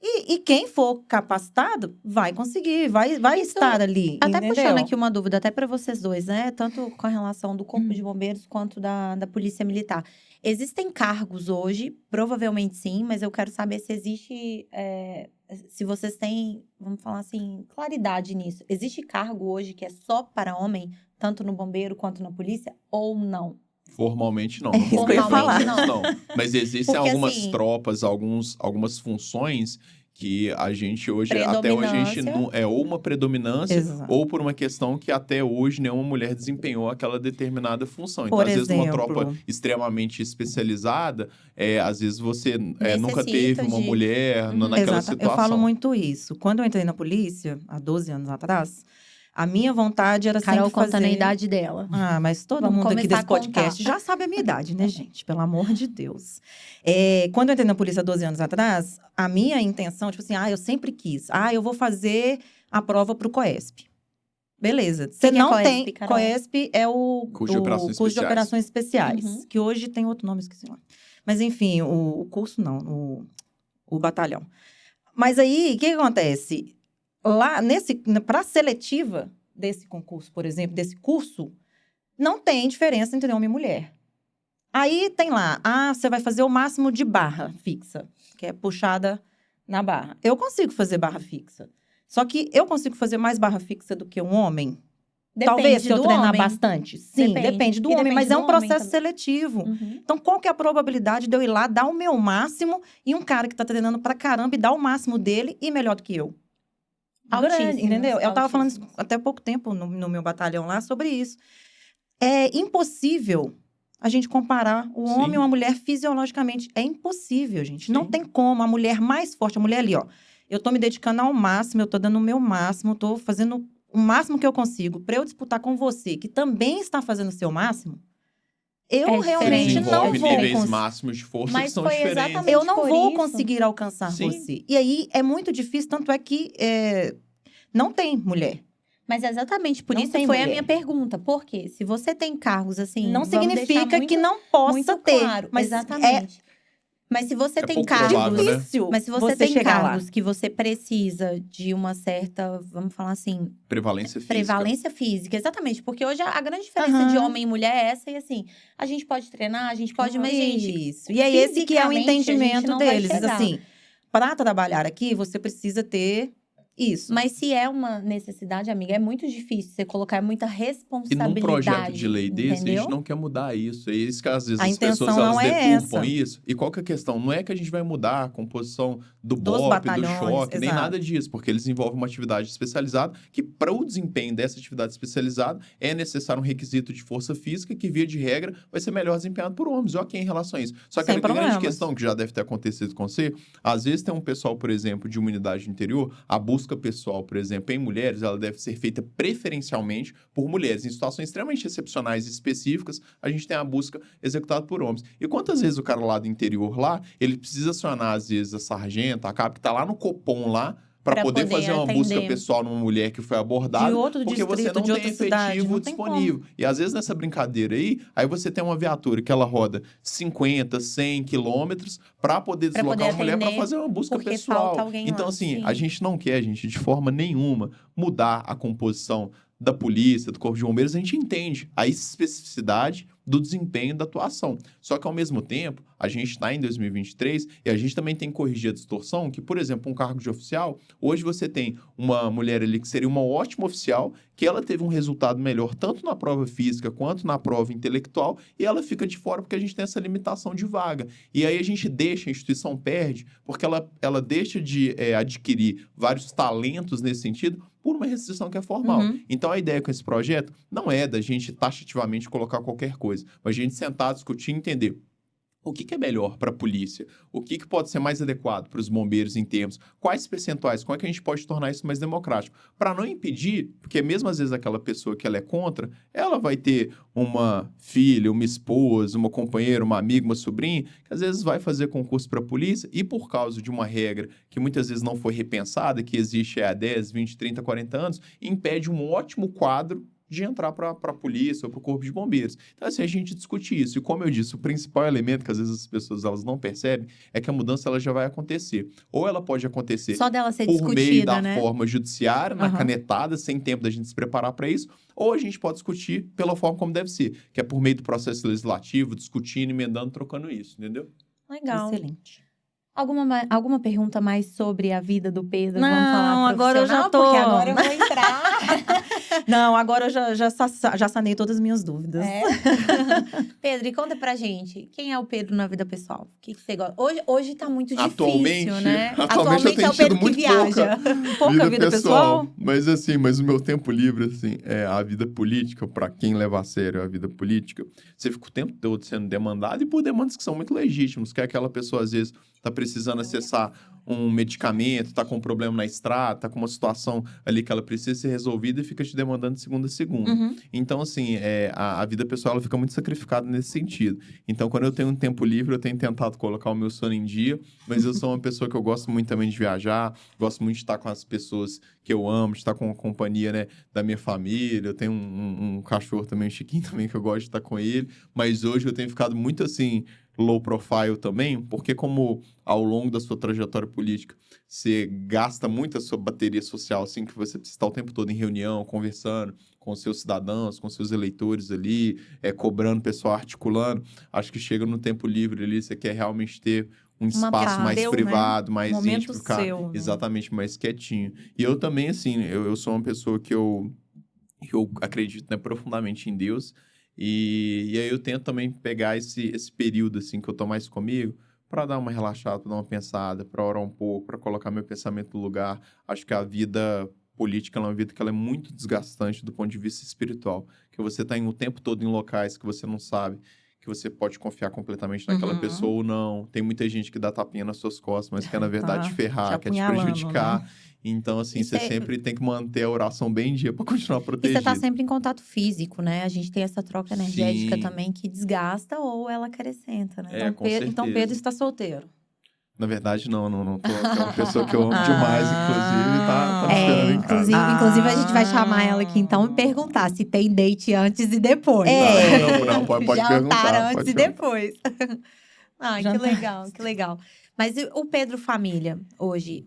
E quem for capacitado vai conseguir, vai estar ali. Até entendeu? puxando aqui uma dúvida, até para vocês dois, né? Tanto com a relação do Corpo de Bombeiros quanto da Polícia Militar. Existem cargos hoje? Provavelmente sim, mas eu quero saber se existe... se vocês têm, vamos falar assim, claridade nisso. Existe cargo hoje que é só para homem, tanto no bombeiro quanto na polícia, ou não? Formalmente não. Isso que eu ia falar. Não. Mas existem Porque, algumas assim, tropas, algumas funções que a gente hoje, até hoje, a gente não é ou uma predominância, Exato. ou por uma questão que até hoje nenhuma mulher desempenhou aquela determinada função. Então, Por às vezes, numa exemplo, tropa extremamente especializada, às vezes você nunca Necessita teve uma mulher naquela Exato. situação. Eu falo muito isso. Quando eu entrei na polícia, há 12 anos atrás, a minha vontade era Carol sempre fazer... contando a idade dela. Mas todo Vamos mundo aqui começar desse a contar. podcast já sabe a minha idade, né, gente? Pelo amor de Deus. Quando eu entrei na polícia há 12 anos atrás, a minha intenção, tipo assim, eu sempre quis. Eu vou fazer a prova pro COESP. Beleza. Você não COESP, tem... Carol? COESP é o Curso de Operações curso de Operações Especiais. Que hoje tem outro nome, esqueci lá. Mas, enfim, o curso não, o batalhão. Mas aí, o que acontece? Lá, para a seletiva desse concurso, por exemplo, desse curso, não tem diferença entre homem e mulher. Aí tem lá, você vai fazer o máximo de barra fixa, que é puxada na barra. Eu consigo fazer barra fixa. Só que eu consigo fazer mais barra fixa do que um homem? Talvez se eu treinar bastante. Sim, depende do homem, mas é um processo seletivo. Então, qual que é a probabilidade de eu ir lá, dar o meu máximo, e um cara que tá treinando pra caramba e dar o máximo dele e melhor do que eu? Grande, entendeu? Eu tava falando isso até pouco tempo no meu batalhão lá sobre isso. É impossível a gente comparar o homem e uma mulher fisiologicamente. É impossível, gente. Sim. Não tem como. A mulher mais forte, a mulher ali, eu tô me dedicando ao máximo, eu tô dando o meu máximo, tô fazendo o máximo que eu consigo para eu disputar com você, que também está fazendo o seu máximo. Eu realmente não vou níveis máximos de força que são diferentes. Eu não vou conseguir alcançar você. E aí é muito difícil, tanto é que não tem mulher. Mas exatamente por isso foi a minha pergunta. Por quê? Se você tem cargos assim, não significa que não possa ter. Claro, mas exatamente. Mas se você tem cargos, difícil, mas se você tem cargos que você precisa de uma certa, vamos falar assim, prevalência física, exatamente, porque hoje a grande diferença de homem e mulher é essa, e assim, a gente pode treinar, a gente pode, mas gente, isso. E é esse que é o entendimento deles, assim, para trabalhar aqui, você precisa ter Isso. Mas se é uma necessidade, amiga, é muito difícil você colocar muita responsabilidade. E num projeto de lei desse, entendeu? a gente não quer mudar isso. É isso que às vezes A as pessoas intenção elas não é deturpam essa. isso. E qual que é a questão? Não é que a gente vai mudar a composição do Dos BOPE, do batalhões, choque, nem exato. nada disso. Porque eles envolvem uma atividade especializada que, para o desempenho dessa atividade especializada, é necessário um requisito de força física que, via de regra, vai ser melhor desempenhado por homens. Ok em relação a isso. Só que Sem a grande problemas. questão que já deve ter acontecido com você, às vezes tem um pessoal, por exemplo, de uma unidade interior, a busca pessoal, por exemplo, em mulheres, ela deve ser feita preferencialmente por mulheres. Em situações extremamente excepcionais e específicas, a gente tem a busca executada por homens. E quantas vezes o cara lá do interior lá, ele precisa acionar, às vezes, a sargenta, a capa que tá lá no Copom lá, para poder fazer uma busca pessoal numa mulher que foi abordada, de outro porque distrito, você não de tem outra cidade, efetivo não tem disponível. E às vezes nessa brincadeira aí você tem uma viatura que ela roda 50, 100 quilômetros para poder deslocar uma mulher para fazer uma busca pessoal. Então, lá, assim, sim. a gente não quer, de forma nenhuma, mudar a composição da polícia, do corpo de bombeiros. A gente entende a especificidade do desempenho da atuação. Só que, ao mesmo tempo, a gente está em 2023 e a gente também tem que corrigir a distorção que, por exemplo, um cargo de oficial, hoje você tem uma mulher ali que seria uma ótima oficial, que ela teve um resultado melhor tanto na prova física quanto na prova intelectual, e ela fica de fora porque a gente tem essa limitação de vaga. E aí a gente deixa, a instituição perde, porque ela deixa de adquirir vários talentos nesse sentido por uma restrição que é formal. Então, a ideia com esse projeto não é da gente taxativamente colocar qualquer coisa, mas a gente sentar, discutir e entender o que é melhor para a polícia, o que pode ser mais adequado para os bombeiros em termos, quais percentuais, como é que a gente pode tornar isso mais democrático, para não impedir, porque mesmo às vezes aquela pessoa que ela é contra, ela vai ter uma filha, uma esposa, uma companheira, uma amiga, uma sobrinha, que às vezes vai fazer concurso para a polícia e por causa de uma regra que muitas vezes não foi repensada, que existe há 10, 20, 30, 40 anos, impede um ótimo quadro de entrar para a polícia ou para o corpo de bombeiros. Então, assim, a gente discute isso. E como eu disse, o principal elemento que às vezes as pessoas elas não percebem é que a mudança ela já vai acontecer. Ou ela pode acontecer só dela ser por meio da né? forma judiciária, na canetada, sem tempo da gente se preparar para isso, ou a gente pode discutir pela forma como deve ser, que é por meio do processo legislativo, discutindo, emendando, trocando isso, entendeu? Legal. Excelente. Alguma pergunta mais sobre a vida do Pedro? Não, vamos falar agora eu já tô. Porque agora eu vou entrar. Não, agora eu já sanei todas as minhas dúvidas. Pedro, e conta pra gente, quem é o Pedro na vida pessoal? O que você gosta? Hoje tá muito difícil, atualmente, né? Atualmente eu tenho é o Pedro tido muito que viaja. Pouca vida pessoal. Mas assim, o meu tempo livre, assim, é a vida política, para quem leva a sério a vida política, você fica o tempo todo sendo demandado e por demandas que são muito legítimas, que é aquela pessoa, às vezes, tá precisando acessar um medicamento, tá com um problema na estrada, tá com uma situação ali que ela precisa ser resolvida e fica te demandando de segunda a segunda. Então, assim, a vida pessoal ela fica muito sacrificada nesse sentido. Então, quando eu tenho um tempo livre, eu tenho tentado colocar o meu sono em dia, mas eu sou uma pessoa que eu gosto muito também de viajar, gosto muito de estar com as pessoas que eu amo, de estar com a companhia, né, da minha família. Eu tenho um cachorro também, um Chiquinho também, que eu gosto de estar com ele, mas hoje eu tenho ficado muito, assim, low profile também, porque como ao longo da sua trajetória política você gasta muito a sua bateria social, assim, que você está o tempo todo em reunião, conversando com seus cidadãos, com seus eleitores ali, cobrando pessoal, articulando, acho que chega no tempo livre ali, você quer realmente ter um espaço mais privado, mais íntimo, ficar exatamente mais quietinho. E eu também, assim, eu sou uma pessoa que eu acredito, né, profundamente em Deus. E aí eu tento também pegar esse período, assim, que eu tô mais comigo, para dar uma relaxada, para dar uma pensada, para orar um pouco, para colocar meu pensamento no lugar. Acho que a vida política é uma vida que ela é muito desgastante do ponto de vista espiritual, que você tá o tempo todo em locais que você não sabe, que você pode confiar completamente naquela pessoa ou não. Tem muita gente que dá tapinha nas suas costas, mas quer, na verdade, te ferrar, quer te prejudicar. Né? Então, assim, você sempre tem que manter a oração bem em dia para continuar protegido. E você tá sempre em contato físico, né? A gente tem essa troca energética também que desgasta ou ela acrescenta, né? Então, Pedro está solteiro. Na verdade, não tô. É uma pessoa que eu amo demais, inclusive, tá me esperando em casa. Inclusive, a gente vai chamar ela aqui, então, e perguntar se tem date antes e depois. Não, pode perguntar. Jantar antes e depois. Que legal, que legal. Mas o Pedro família, hoje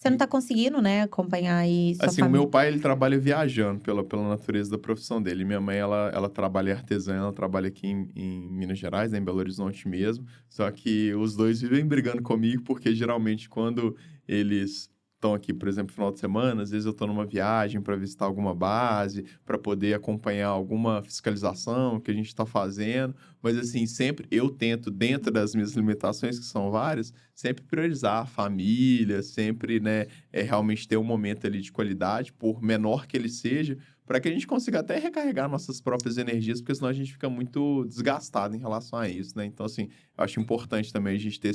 você não tá conseguindo, né, acompanhar aí sua família? O meu pai, ele trabalha viajando pela natureza da profissão dele. Minha mãe, ela trabalha artesã, ela trabalha aqui em Minas Gerais, né, em Belo Horizonte mesmo. Só que os dois vivem brigando comigo, porque geralmente quando eles estão aqui, por exemplo, no final de semana, às vezes eu estou numa viagem para visitar alguma base, para poder acompanhar alguma fiscalização que a gente está fazendo, mas assim, sempre eu tento, dentro das minhas limitações, que são várias, sempre priorizar a família, sempre, né, realmente ter um momento ali de qualidade, por menor que ele seja, para que a gente consiga até recarregar nossas próprias energias, porque senão a gente fica muito desgastado em relação a isso, né? Então, assim, eu acho importante também a gente ter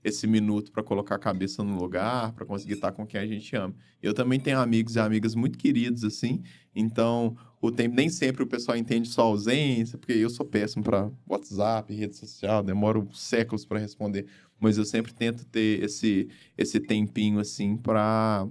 esse minuto para colocar a cabeça no lugar, para conseguir estar com quem a gente ama. Eu também tenho amigos e amigas muito queridos, assim, então o tempo nem sempre o pessoal entende sua ausência, porque eu sou péssimo para WhatsApp, rede social, demoro séculos para responder, mas eu sempre tento ter esse tempinho, assim, para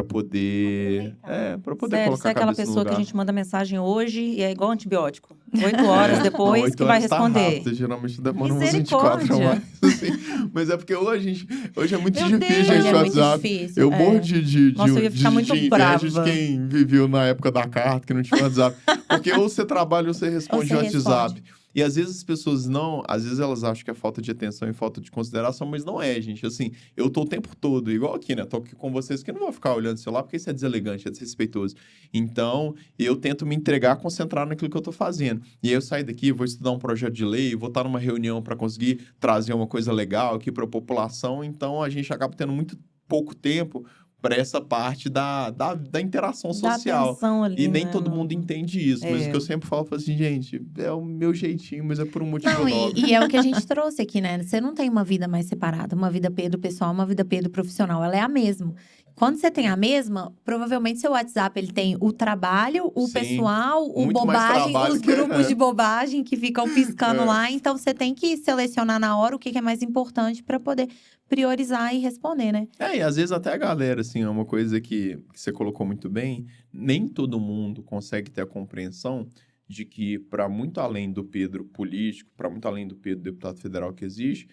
poder Sério, colocar a aquela cabeça no pessoa que a lugar. gente manda mensagem hoje e é igual antibiótico. 8 horas depois Não, 8 que vai horas tá responder. rápido, geralmente demora uns 24 horas. Assim. Mas é porque hoje é muito Meu difícil, Deus, gente, Hoje o é muito WhatsApp. difícil. Eu morro de Nossa, eu ia ficar muito inveja brava. de quem viveu na época da carta, que não tinha WhatsApp. Porque ou você trabalha ou você responde Ou o você WhatsApp. responde. E às vezes as pessoas às vezes elas acham que é falta de atenção e falta de consideração, mas não é, gente. Assim, eu tô o tempo todo, igual aqui, né? Tô aqui com vocês, que eu não vou ficar olhando o celular, porque isso é deselegante, é desrespeitoso. Então, eu tento me entregar, concentrar naquilo que eu tô fazendo. E aí eu saio daqui, vou estudar um projeto de lei, vou estar numa reunião para conseguir trazer uma coisa legal aqui para a população. Então, a gente acaba tendo muito pouco tempo para essa parte da interação social. Dá atenção ali, E nem né, todo mundo entende isso. Mas o que eu sempre falo assim, gente, é o meu jeitinho, mas é por um motivo Não, nobre. e é o que a gente trouxe aqui, né? Você não tem uma vida mais separada, uma vida Pedro pessoal, uma vida Pedro profissional. Ela é a mesma. Quando você tem a mesma, provavelmente seu WhatsApp ele tem o trabalho, o Sim, pessoal, o muito mais bobagem, trabalho os que- grupos de bobagem que ficam piscando É. lá. Então você tem que selecionar na hora o que é mais importante para poder priorizar e responder, né? E às vezes até a galera, assim, é uma coisa que você colocou muito bem, nem todo mundo consegue ter a compreensão de que, para muito além do Pedro político, para muito além do Pedro deputado federal que existe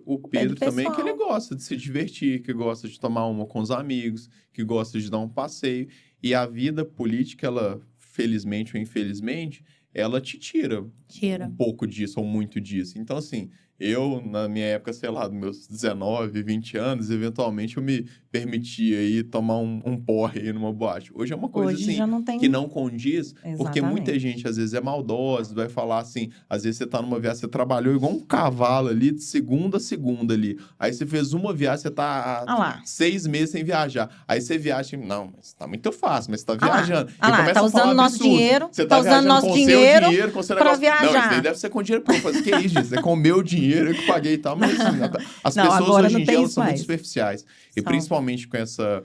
o Pedro também que ele pessoal. gosta de se divertir, que gosta de tomar uma com os amigos, que gosta de dar um passeio. E a vida política, ela, felizmente ou infelizmente, ela te tira Tira. um pouco disso ou muito disso. Então, assim, eu, na minha época, sei lá, dos meus 19, 20 anos, eventualmente eu me permitia ir tomar um porre aí numa boate. Hoje é uma coisa, Hoje assim, já não tem... que não condiz, porque Exatamente. muita gente, às vezes, é maldosa, vai falar assim, às vezes você tá numa viagem, você trabalhou igual um cavalo ali, de segunda a segunda ali. Aí você fez uma viagem, você tá Ah lá. 6 meses sem viajar. Aí você viaja, não, mas tá muito fácil, mas você tá Ah lá. viajando. Ah E lá, começa tá a falar usando nosso absurdo. dinheiro, Você tá usando viajando nosso com o dinheiro seu dinheiro, com o seu pra negócio. Não, isso viajar. daí deve ser com dinheiro público. Que isso, gente? É com o meu dinheiro, eu que paguei e tal. Mas assim, as Não, pessoas agora hoje não em tem dia elas isso são muito mais. superficiais. E São. principalmente com essa...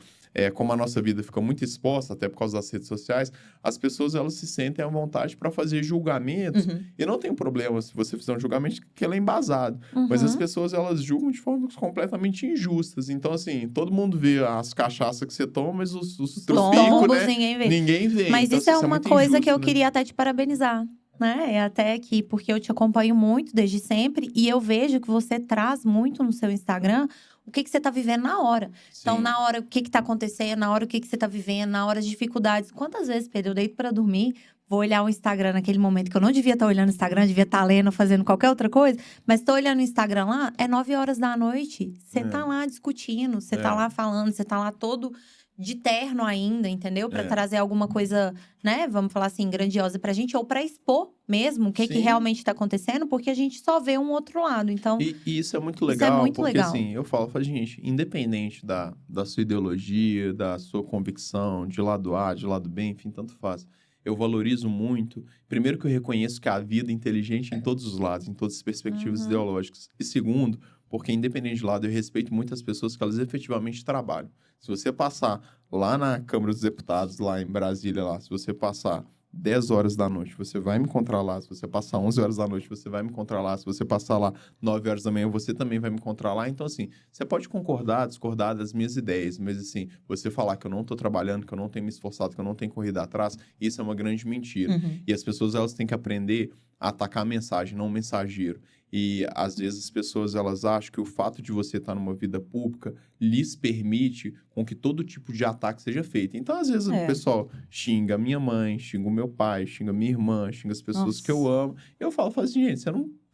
como a nossa vida fica muito exposta, até por causa das redes sociais, as pessoas elas se sentem à vontade para fazer julgamentos. Uhum. E não tem problema se você fizer um julgamento que ele é embasado. Mas as pessoas, elas julgam de formas completamente injustas. Então, assim, todo mundo vê as cachaças que você toma, mas os Tombos, trupicos, né? ninguém vê. Ninguém vê. Mas Então, isso é assim, uma muito coisa que eu injusto, né? queria até te parabenizar, né? É até aqui, porque eu te acompanho muito desde sempre e eu vejo que você traz muito no seu Instagram o que você tá vivendo na hora. Então, Sim. na hora, o que tá acontecendo, na hora, o que você tá vivendo, na hora, as dificuldades. Quantas vezes, Pedro, eu deito pra dormir, vou olhar o Instagram naquele momento que eu não devia estar olhando o Instagram, devia estar lendo, fazendo qualquer outra coisa, mas tô olhando o Instagram lá, é 9 horas da noite. Você tá lá discutindo, você tá lá falando, você tá lá todo de terno ainda, entendeu? Pra trazer alguma coisa, né? Vamos falar assim, grandiosa pra gente, ou pra expor mesmo o que Sim. realmente tá acontecendo, porque a gente só vê um outro lado. Então, E isso é muito Isso é legal, muito porque legal. assim, eu falo, gente, independente da sua ideologia, da sua convicção, de lado A, de lado B, enfim, tanto faz. Eu valorizo muito, primeiro que eu reconheço que a vida é inteligente em todos os lados, em todas as perspectivas ideológicas. E segundo, porque independente de lado, eu respeito muitas pessoas que elas efetivamente trabalham. Se você passar lá na Câmara dos Deputados, lá em Brasília, lá, se você passar 10 horas da noite, você vai me encontrar lá. Se você passar 11 horas da noite, você vai me encontrar lá. Se você passar lá 9 horas da manhã, você também vai me encontrar lá. Então, assim, você pode concordar, discordar das minhas ideias, mas, assim, você falar que eu não tô trabalhando, que eu não tenho me esforçado, que eu não tenho corrido atrás, isso é uma grande mentira. E as pessoas, elas têm que aprender a atacar a mensagem, não o mensageiro. E, às vezes, as pessoas, elas acham que o fato de você estar numa vida pública lhes permite com que todo tipo de ataque seja feito. Então, às vezes, o pessoal xinga a minha mãe, xinga o meu pai, xinga a minha irmã, xinga as pessoas que eu amo. Eu falo assim, gente,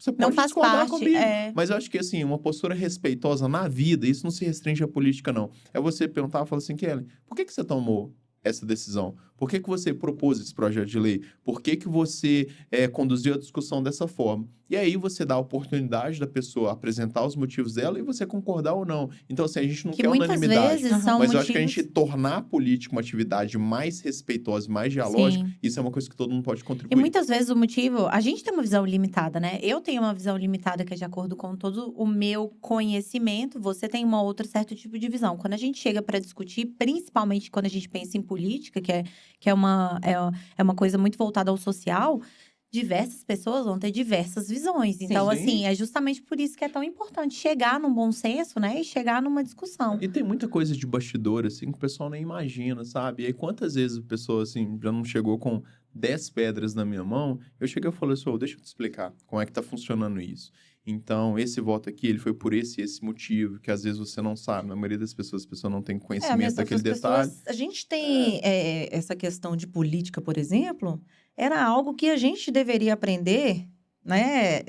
Você pode Não faz discordar parte, comigo. é. Mas eu acho que, assim, uma postura respeitosa na vida, isso não se restringe à política, não. É você perguntar e falar assim, Kelly, por que você tomou essa decisão? Por que você propôs esse projeto de lei? Por que você conduziu a discussão dessa forma? E aí você dá a oportunidade da pessoa apresentar os motivos dela e você concordar ou não. Então, assim, a gente não Que quer muitas unanimidade. vezes são Mas eu acho que a motivos... gente tornar a política uma atividade mais respeitosa, mais dialógica, Sim. isso é uma coisa que todo mundo pode E contribuir. muitas vezes o motivo... A gente tem uma visão limitada, né? Eu tenho uma visão limitada que é de acordo com todo o meu conhecimento. Você tem uma outra certo tipo de visão. Quando a gente chega para discutir, principalmente quando a gente pensa em política, que é uma coisa muito voltada ao social, diversas pessoas vão ter diversas visões. Então, Sim. assim, é justamente por isso que é tão importante chegar num bom senso, né? E chegar numa discussão. E tem muita coisa de bastidor, assim, que o pessoal nem imagina, sabe? E aí, quantas vezes a pessoa, assim, já não chegou com 10 pedras na minha mão, eu cheguei e falei assim, deixa eu te explicar como é que tá funcionando isso. Então, esse voto aqui, ele foi por esse motivo, que às vezes você não sabe. Na maioria das pessoas, a pessoa não tem conhecimento daquele detalhe. A gente tem essa questão de política, por exemplo, era algo que a gente deveria aprender, né,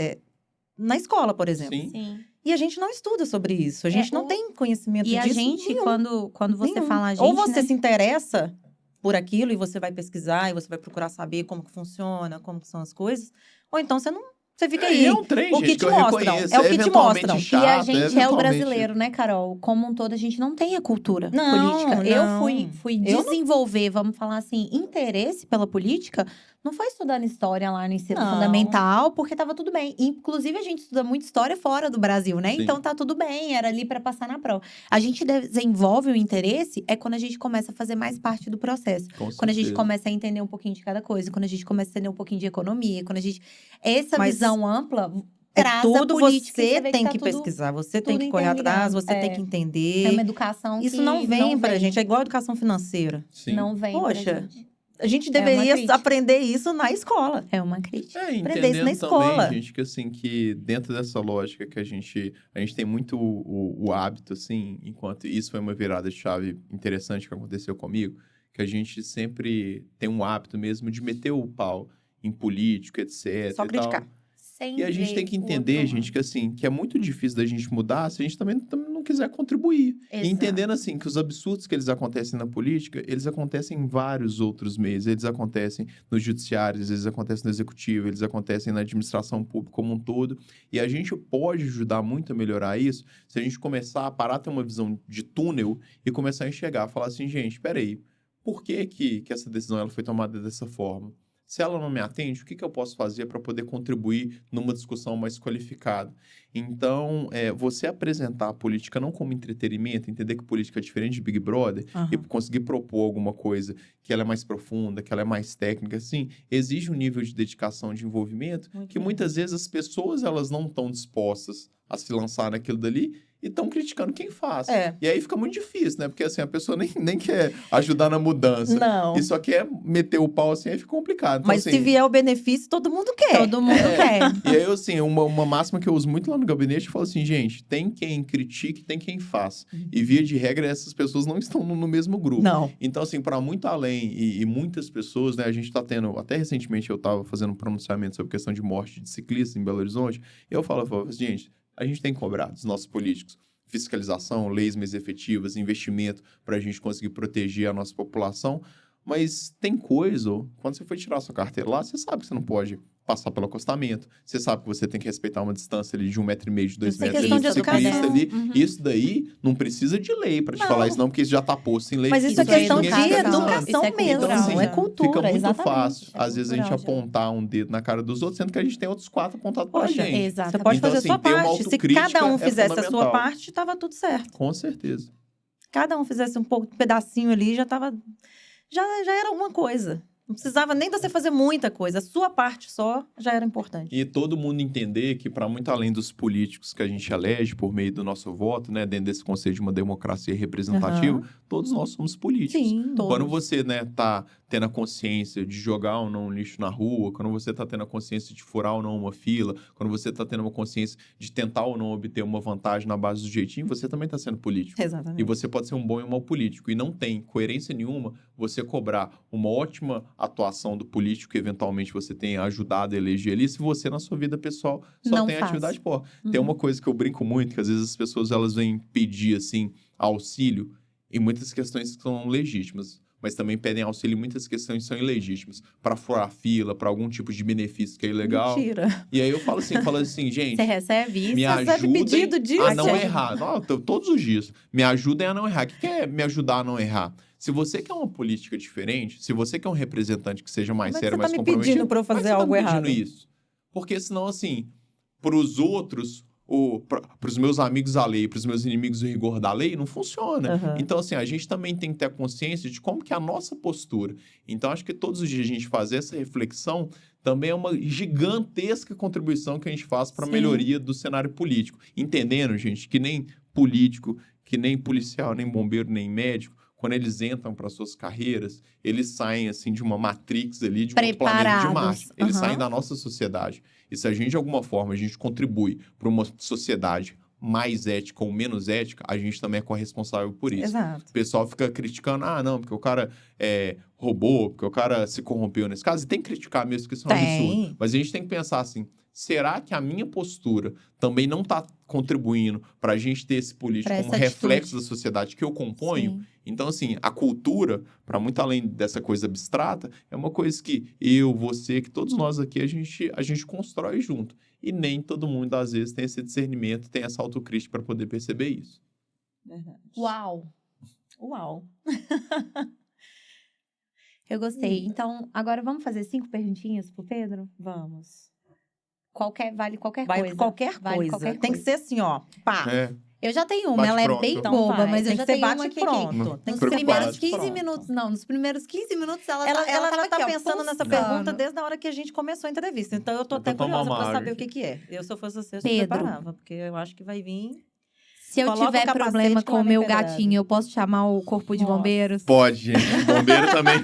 na escola, por exemplo. Sim. E a gente não estuda sobre isso. A gente não tem conhecimento disso. E a gente, nenhum, quando você nenhum. fala a gente, ou você né? se interessa por aquilo e você vai pesquisar e você vai procurar saber como que funciona, como que são as coisas, ou então você fica aí. É um trem, o gente, que te eu mostram. reconheço. É o que te eventualmente mostram. chato, E a gente é o eventualmente- brasileiro, né, Carol? Como um todo, a gente não tem a cultura Não, política. Eu não. fui Eu não- desenvolver, vamos falar assim, interesse pela política. Não foi estudando história lá no ensino Não. fundamental, porque tava tudo bem. Inclusive, a gente estuda muito história fora do Brasil, né? Sim. Então, tá tudo bem, era ali para passar na prova. A gente desenvolve o interesse quando a gente começa a fazer mais parte do processo. Com Quando a gente certeza. começa a entender um pouquinho de cada coisa, quando a gente começa a entender um pouquinho de economia, quando a gente... Essa Mas visão ampla É traz a tudo política e você vê que tem tá que tudo- pesquisar, você tem tudo que correr atrás, interligado. você tem que entender. É uma educação Isso que não vem pra vem. gente, é igual a educação financeira. Sim. Não vem Poxa, pra gente. A gente uma deveria crítica. aprender isso na escola. É uma crítica. Aprender isso Entendendo na escola. também, gente, que assim, que dentro dessa lógica que a gente tem muito o hábito, assim, enquanto isso foi uma virada de chave interessante que aconteceu comigo, que a gente sempre tem um hábito mesmo de meter o pau em político, etc. Só e tal. criticar. Sem E a gente ver tem que o entender, outro gente, que assim, que é muito difícil da gente mudar se a gente também não quiser contribuir. Exato. E entendendo, assim, que os absurdos que eles acontecem na política, eles acontecem em vários outros meios. Eles acontecem nos judiciários, eles acontecem no executivo, eles acontecem na administração pública como um todo. E a gente pode ajudar muito a melhorar isso se a gente começar a parar ter uma visão de túnel e começar a enxergar, falar assim, gente, peraí, por que essa decisão ela foi tomada dessa forma? Se ela não me atende, o que eu posso fazer para poder contribuir numa discussão mais qualificada? Então, você apresentar a política não como entretenimento, entender que política é diferente de Big Brother, e conseguir propor alguma coisa que ela é mais profunda, que ela é mais técnica, assim, exige um nível de dedicação, de envolvimento, que muitas vezes as pessoas elas não estão dispostas a se lançar naquilo dali, e estão criticando quem faz. E aí fica muito difícil, né? Porque assim, a pessoa nem quer ajudar na mudança. Não. E só quer meter o pau assim, aí fica complicado. Então, Mas assim, se vier o benefício, todo mundo quer. Todo mundo quer. E aí, assim, uma máxima que eu uso muito lá no gabinete, eu falo assim, gente, tem quem critique, tem quem faz. E via de regra, essas pessoas não estão no mesmo grupo. Não. Então, assim, para muito além, e muitas pessoas, né, a gente tá tendo, até recentemente eu tava fazendo um pronunciamento sobre questão de morte de ciclistas em Belo Horizonte, e eu falava, gente, a gente tem que cobrar dos nossos políticos fiscalização, leis mais efetivas, investimento para a gente conseguir proteger a nossa população, mas tem coisa, quando você for tirar a sua carteira lá, você sabe que você não pode passar pelo acostamento, você sabe que você tem que respeitar uma distância ali de 1,5 metro, de 2 Isso é metros questão de entre ciclista educação. ali. Isso daí não precisa de lei para te Não. falar isso não, porque isso já está posto em lei. Mas isso é Isso é questão de ninguém fica educação. avisando. educação Isso é mesmo. cultural, Então, assim, É cultura, fica muito exatamente. fácil, É às vezes, a gente cultural, apontar um dedo na cara dos outros, sendo que a gente tem outros 4 apontados pra Poxa, gente. Exatamente. Você pode Então, fazer assim, a sua ter uma parte. Se autocrítica cada um é fizesse a sua fundamental. parte, tava tudo certo. Com certeza. Cada um fizesse um pedacinho ali, já era alguma coisa. Não precisava nem de você fazer muita coisa. A sua parte só já era importante. E todo mundo entender que, para muito além dos políticos que a gente elege por meio do nosso voto, né, dentro desse conceito de uma democracia representativa, todos nós somos políticos. Sim. Quando você, né, tá tendo a consciência de jogar ou não um lixo na rua, quando você tá tendo a consciência de furar ou não uma fila, quando você tá tendo uma consciência de tentar ou não obter uma vantagem na base do jeitinho, você também tá sendo político. Exatamente. E você pode ser um bom e um mau político. E não tem coerência nenhuma você cobrar uma ótima atuação do político que eventualmente você tenha ajudado a eleger ali, se você na sua vida pessoal só Não tem faz. atividade porra. Tem uma coisa que eu brinco muito, que às vezes as pessoas elas vêm pedir assim auxílio em muitas questões que são legítimas, mas também pedem auxílio em muitas questões que são ilegítimas, para furar fila, para algum tipo de benefício que é ilegal. Mentira. E aí eu falo assim, gente, Você recebe isso? me recebe ajudem pedido disso? a não errar. Não, todos os dias. Me ajudem a não errar. O que é me ajudar a não errar? Se você quer uma política diferente, se você quer um representante que seja mais sério, mais comprometido... Como é que você tá me pedindo pra eu fazer algo errado? Por que você tá me pedindo isso? Porque senão, assim, pros outros... Para os meus amigos a lei, para os meus inimigos o rigor da lei, não funciona. Uhum. Então, assim, a gente também tem que ter a consciência de como que é a nossa postura. Então, acho que todos os dias a gente fazer essa reflexão também é uma gigantesca contribuição que a gente faz para a melhoria do cenário político. Entendendo, gente, que nem político, que nem policial, nem bombeiro, nem médico, quando eles entram para suas carreiras, eles saem, assim, de uma matrix ali, de um planeta de Marte. Eles saem da nossa sociedade. E se a gente, de alguma forma, a gente contribui para uma sociedade mais ética ou menos ética, a gente também é corresponsável por isso. Exato. O pessoal fica criticando, não, porque o cara roubou, porque o cara se corrompeu nesse caso. E tem que criticar mesmo, que isso é um absurdo. Mas a gente tem que pensar assim, será que a minha postura também não está contribuindo para a gente ter esse político como reflexo da sociedade que eu componho? Sim. Então, assim, a cultura, para muito além dessa coisa abstrata, é uma coisa que eu, você, que todos nós aqui, a gente constrói junto. E nem todo mundo, às vezes, tem esse discernimento, tem essa autocrítica para poder perceber isso. Verdade. Uau! Eu gostei. Então, agora vamos fazer 5 perguntinhas pro Pedro? Vamos. Vale qualquer Vai coisa. Qualquer coisa. Tem que ser assim, ó. Pá. Eu já tenho uma, ela é bem boba, mas eu já tenho uma aqui. Tem nos primeiros 15 minutos, nos primeiros 15 minutos ela já tá aqui, pensando nessa pergunta desde a hora que a gente começou a entrevista. Então eu tô até curiosa pra saber o que é. Eu, se eu fosse você, eu preparava, porque eu acho que vai vir... Se eu tiver problema com o meu gatinho, eu posso chamar o corpo de bombeiros? Pode, gente. Bombeiro também.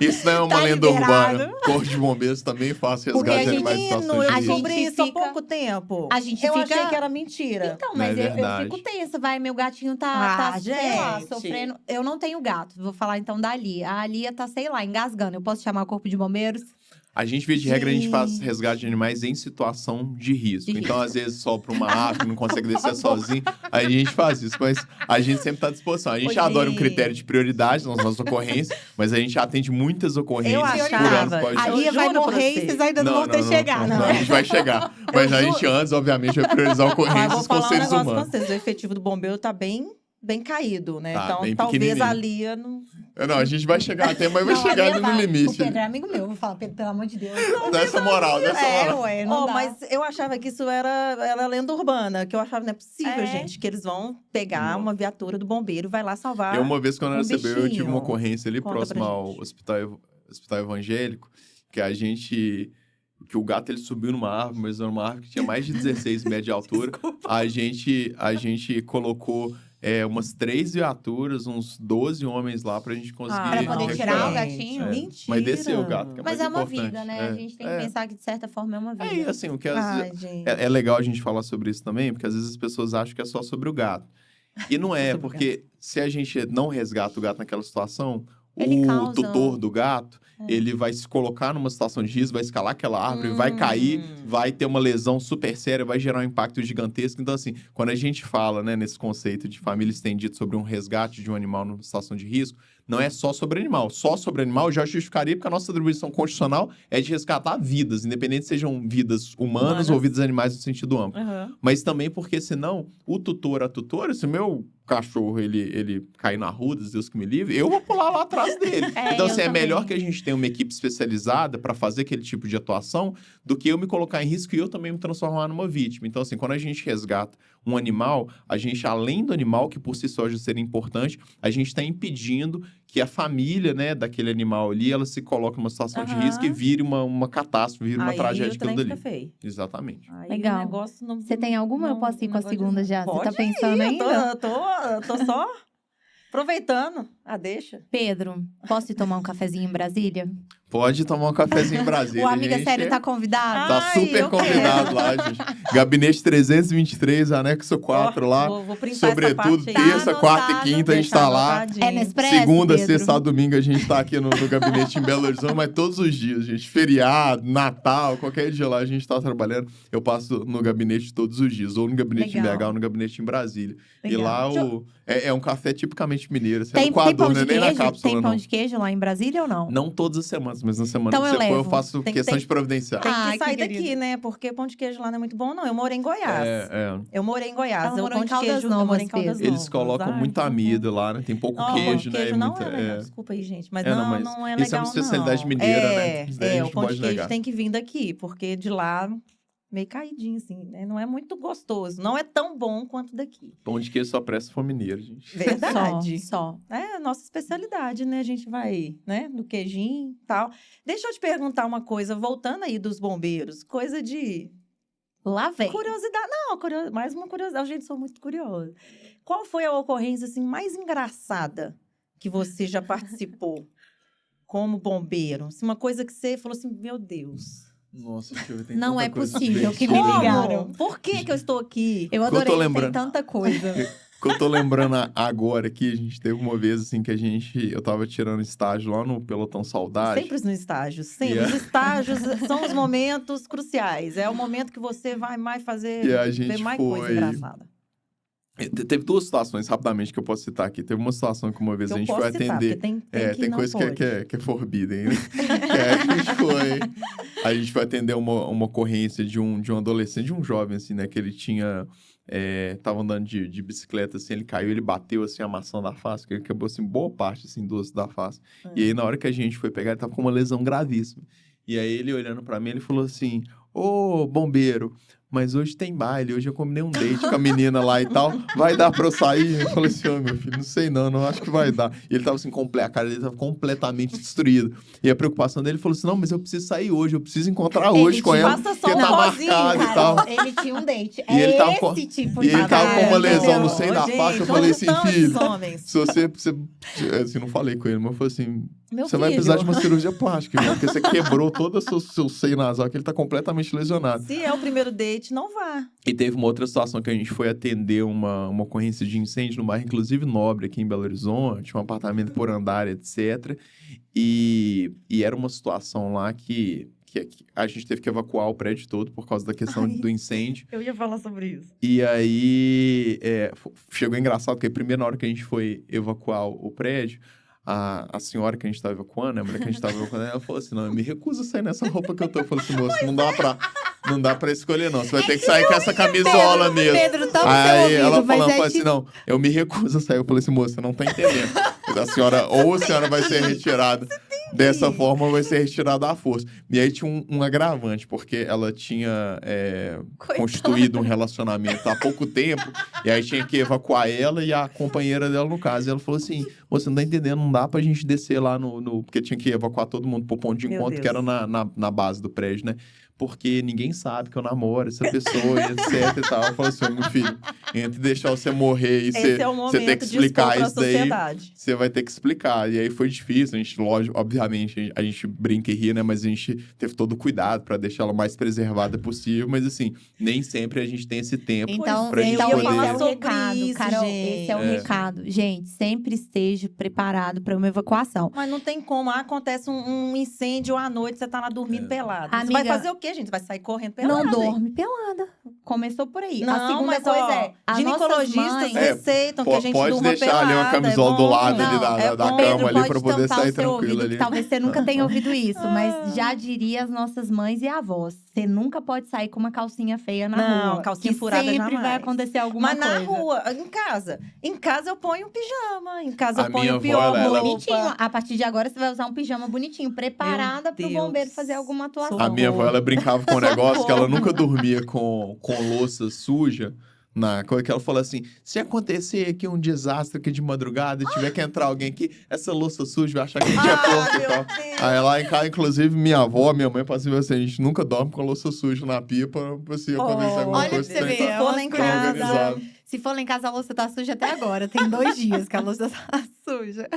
Isso não é uma lenda urbana. Corpo de bombeiros também faz resgate de animais em situação de risco. Eu descobri isso há pouco tempo. Eu achei que era mentira. Então, mas eu fico tensa. Meu gatinho tá sei lá, sofrendo. Eu não tenho gato. Vou falar então da Lia. A Lia tá, sei lá, engasgando. Eu posso chamar o corpo de bombeiros? A gente, via de regra, a gente faz resgate de animais em situação de risco. Então, às vezes, sopra uma ave, não consegue descer sozinho. Aí a gente faz isso, mas a gente sempre está à disposição. A gente adora um critério de prioridade nas nossas ocorrências, mas a gente atende muitas ocorrências por ano. A Lia vai morrer e vocês ainda não vão ter chegado. Não, a gente vai chegar. Mas a gente antes, obviamente, vai priorizar ocorrências com seres humanos. O efetivo do bombeiro tá bem pequenininho, né? Tá, então, talvez a Lia não... Não, a gente vai chegar até, mas vai chegar no limite. O Pedro é amigo meu, eu vou falar, Pedro, pelo amor de Deus. Dessa moral. Não dá. Mas eu achava que isso era lenda urbana, que eu achava, não é possível, gente, que eles vão pegar uma viatura do bombeiro e vai lá salvar uma vez, quando eu recebi, eu tive uma ocorrência ali Conta próximo ao hospital evangélico, que o gato ele subiu numa árvore, mas era uma árvore que tinha mais de 16 metros de altura. A gente colocou umas 3 viaturas, uns 12 homens lá pra gente conseguir... Pra poder tirar o gatinho? Mentira! Mas desceu o gato, que é mais Mas importante. É uma vida, né? A gente tem que pensar que, de certa forma, é uma vida. E assim, o que é legal a gente falar sobre isso também, porque às vezes as pessoas acham que é só sobre o gato. E não é, porque se a gente não resgata o gato naquela situação, o tutor do gato, ele vai se colocar numa situação de risco, vai escalar aquela árvore, vai cair, vai ter uma lesão super séria, vai gerar um impacto gigantesco. Então, assim, quando a gente fala, né, nesse conceito de família estendida sobre um resgate de um animal numa situação de risco, não é só sobre animal. Só sobre animal já justificaria, porque a nossa atribuição constitucional é de resgatar vidas, independente se sejam vidas humanas ou vidas animais no sentido amplo. Mas também porque, senão, o tutor, a tutora, se o meu cachorro, ele cair na rua, Deus que me livre, eu vou pular lá atrás dele. Então, assim, é melhor que a gente tenha uma equipe especializada para fazer aquele tipo de atuação do que eu me colocar em risco e eu também me transformar numa vítima. Então, assim, quando a gente resgata um animal, a gente, além do animal, que por si só já seria importante, a gente está impedindo que a família, né, daquele animal ali, ela se coloque numa situação de risco e vire uma catástrofe, vire uma tragédia aquilo dali. Feio. Exatamente. Legal. Você tem alguma? Eu posso ir com a segunda já? Você tá pensando ainda? Tô só aproveitando. Deixa. Pedro, posso ir tomar um cafezinho em Brasília? Pode tomar um cafezinho em Brasília, O Amiga gente. Sério tá convidado? Tá super convidado lá, gente. Gabinete 323, anexo 4 lá. Vou printar Sobretudo, essa parte aí. terça, Tá quarta e anotado, quinta, a gente tá lá. anotadinho. É no Expresso, Segunda, Pedro? sexta, domingo, a gente tá aqui no gabinete em Belo Horizonte, mas todos os dias, gente. Feriado, Natal, qualquer dia lá a gente tá trabalhando. Eu passo no gabinete todos os dias, ou no gabinete Legal. em BH ou no gabinete em Brasília. Legal. E lá é um café tipicamente mineiro. Você é do Tem Equador, pão não é de nem na queijo? cápsula, Tem pão não. de queijo lá em Brasília ou não? Não todas as semanas, mas na semana Então que eu você for, eu levo. faço questão de providenciar. Tem Ai, que que sair querido. daqui, né? Porque pão de queijo lá não é muito bom, não. Eu morei em Goiás. Eu morei em Goiás. Ela O morou pão em de Caldas queijo, eu Novas, morei em Caldas Pedro. Novas. Eles colocam Ai, muito amido lá, né? Tem pouco Não, queijo, pão de né? queijo não muita, é legal. Desculpa aí, gente. Mas não, não, mas não é isso é legal, uma especialidade não. mineira, né? Isso daí a o gente pão de pode queijo negar. tem que vir daqui, porque de lá meio caidinho, assim, né? Não é muito gostoso. Não é tão bom quanto daqui. Pão de queijo só presta se for mineiro, gente. Verdade. Só. É a nossa especialidade, né? A gente vai, né, no queijinho e tal. Deixa eu te perguntar uma coisa, voltando aí dos bombeiros, coisa de Lá vem. curiosidade. Não, mais uma curiosidade. Gente, sou muito curiosa. Qual foi a ocorrência, assim, mais engraçada que você já participou como bombeiro? Assim, uma coisa que você falou assim, meu Deus. Nossa, deixa eu ver, tem Não tanta é coisa possível que me divertida, ligaram. gente. Por que eu estou aqui? Eu eu tô adorei, tem lembrando. tanta coisa. O que eu tô lembrando agora aqui, a gente teve uma vez, assim, que eu tava tirando estágio lá no Pelotão Saudade. Sempre no estágio, sempre. Yeah. Os estágios são os momentos cruciais. É o momento que você vai mais fazer, E a ver gente mais coisa foi- engraçada. Teve duas situações, rapidamente, que eu posso citar aqui. Teve uma situação que uma vez Que a eu gente posso foi citar, atender. porque tem Tem não coisa pode. que é forbidden, né? A gente foi atender uma ocorrência de um adolescente, de um jovem, assim, né? Que ele tinha... tava andando de bicicleta, assim, ele caiu, ele bateu, assim, amassando a face, que ele quebrou, assim, boa parte, assim, do osso da face. E aí, na hora que a gente foi pegar, ele tava com uma lesão gravíssima. E aí, ele olhando pra mim, ele falou assim, ô, bombeiro, mas hoje tem baile, hoje eu combinei um date com a menina lá e tal, vai dar pra eu sair? Eu falei assim, ô, meu filho, não sei não acho que vai dar. E ele tava assim, a cara dele tava completamente destruída. E a preocupação dele, falou assim, não, mas eu preciso sair hoje, eu preciso encontrar hoje com ela, passa só porque um tá pozinho, marcado e cara. tal. Ele tinha um date. E ele tava com- tipo e ele tava com uma lesão no entendeu? seio da Gente, face, eu falei onde assim, estão esses filho, homens? se você assim, não falei com ele, mas eu falei assim, Meu você vai filho. precisar de uma cirurgia plástica, irmão, porque você quebrou todo o seu seio nasal, que ele tá completamente lesionado. Se é o primeiro date, não vá. E teve uma outra situação que a gente foi atender uma ocorrência de incêndio no bairro, inclusive nobre, aqui em Belo Horizonte, um apartamento por andar, etc. E era uma situação lá que a gente teve que evacuar o prédio todo por causa da questão do incêndio. Eu ia falar sobre isso. E aí, chegou engraçado, porque primeiro na hora que a gente foi evacuar o prédio, a senhora que a gente estava evacuando, a mulher que a gente estava evacuando, ela falou assim, não, eu me recuso a sair nessa roupa que eu tô. Eu falei assim, moço, não dá pra escolher não, você vai ter que sair com essa camisola mesmo. Pedro, tamo Aí seu ouvido, ela mas falou é assim, tipo... não, eu me recuso a sair. Eu falei assim, moça, você não tá entendendo. A senhora vai ser retirada dessa forma, ou vai ser retirada à força. E aí tinha um agravante, porque ela tinha constituído um relacionamento há pouco tempo, e aí tinha que evacuar ela e a companheira dela no caso. E ela falou assim, você não tá entendendo, não dá pra gente descer lá porque tinha que evacuar todo mundo pro ponto de Meu encontro, Deus. que era na base do prédio, né? Porque ninguém sabe que eu namoro essa pessoa, e etc e tal. Eu falei assim, meu filho, entre deixar você morrer e Esse é o você momento ter que de expor explicar pra isso daí, sociedade. você vai ter que explicar. E aí foi difícil, a gente, lógico, obviamente, a gente brinca e ri, né? Mas a gente teve todo o cuidado pra deixar ela o mais preservada possível. Mas assim, nem sempre a gente tem esse tempo Então, pra gente eu ia esse falar é poder... o sobre recado, isso, Carol. gente. Esse é o recado. Gente, sempre esteja preparado para uma evacuação. Mas não tem como. Acontece um incêndio à noite, você tá lá dormindo pelado. Você Amiga, vai fazer o quê, gente? Você vai sair correndo pelado? Não dorme pelada. Começou por aí. Não, a segunda mas, coisa ó, é, as ginecologistas nossas mães... receitam que a gente pode durma deixar pelada. ali uma camisola é do bom. lado ali Não, da bom. cama Pedro ali pode pra poder tampar sair o seu tranquilo ouvido, ali. que talvez você nunca tenha ouvido isso, mas já diria as nossas mães e avós. Você nunca pode sair com uma calcinha feia na rua. Não, calcinha que furada sempre jamais. vai acontecer alguma Mas coisa. na rua, em casa. Em casa eu ponho um pijama. Em casa A eu ponho minha um avó, pior ela- Bonitinho. A partir de agora, você vai usar um pijama bonitinho, preparada pro Deus. bombeiro fazer alguma atuação. A minha avó, ela brincava com um negócio que ela Socorro. nunca dormia com louça suja. Que ela falou assim, se acontecer aqui um desastre aqui de madrugada, tiver que entrar alguém aqui, essa louça suja vai achar que a gente é porco e tal. Aí lá em casa, inclusive, minha avó, minha mãe, fala assim, a gente nunca dorme com a louça suja na pia pra assim, acontecer alguma olha coisa. pra você tem- ver, Se for lá em é umas casa, organizado. Se for lá em casa, a louça tá suja até agora. Tem 2 dias que a louça tá suja.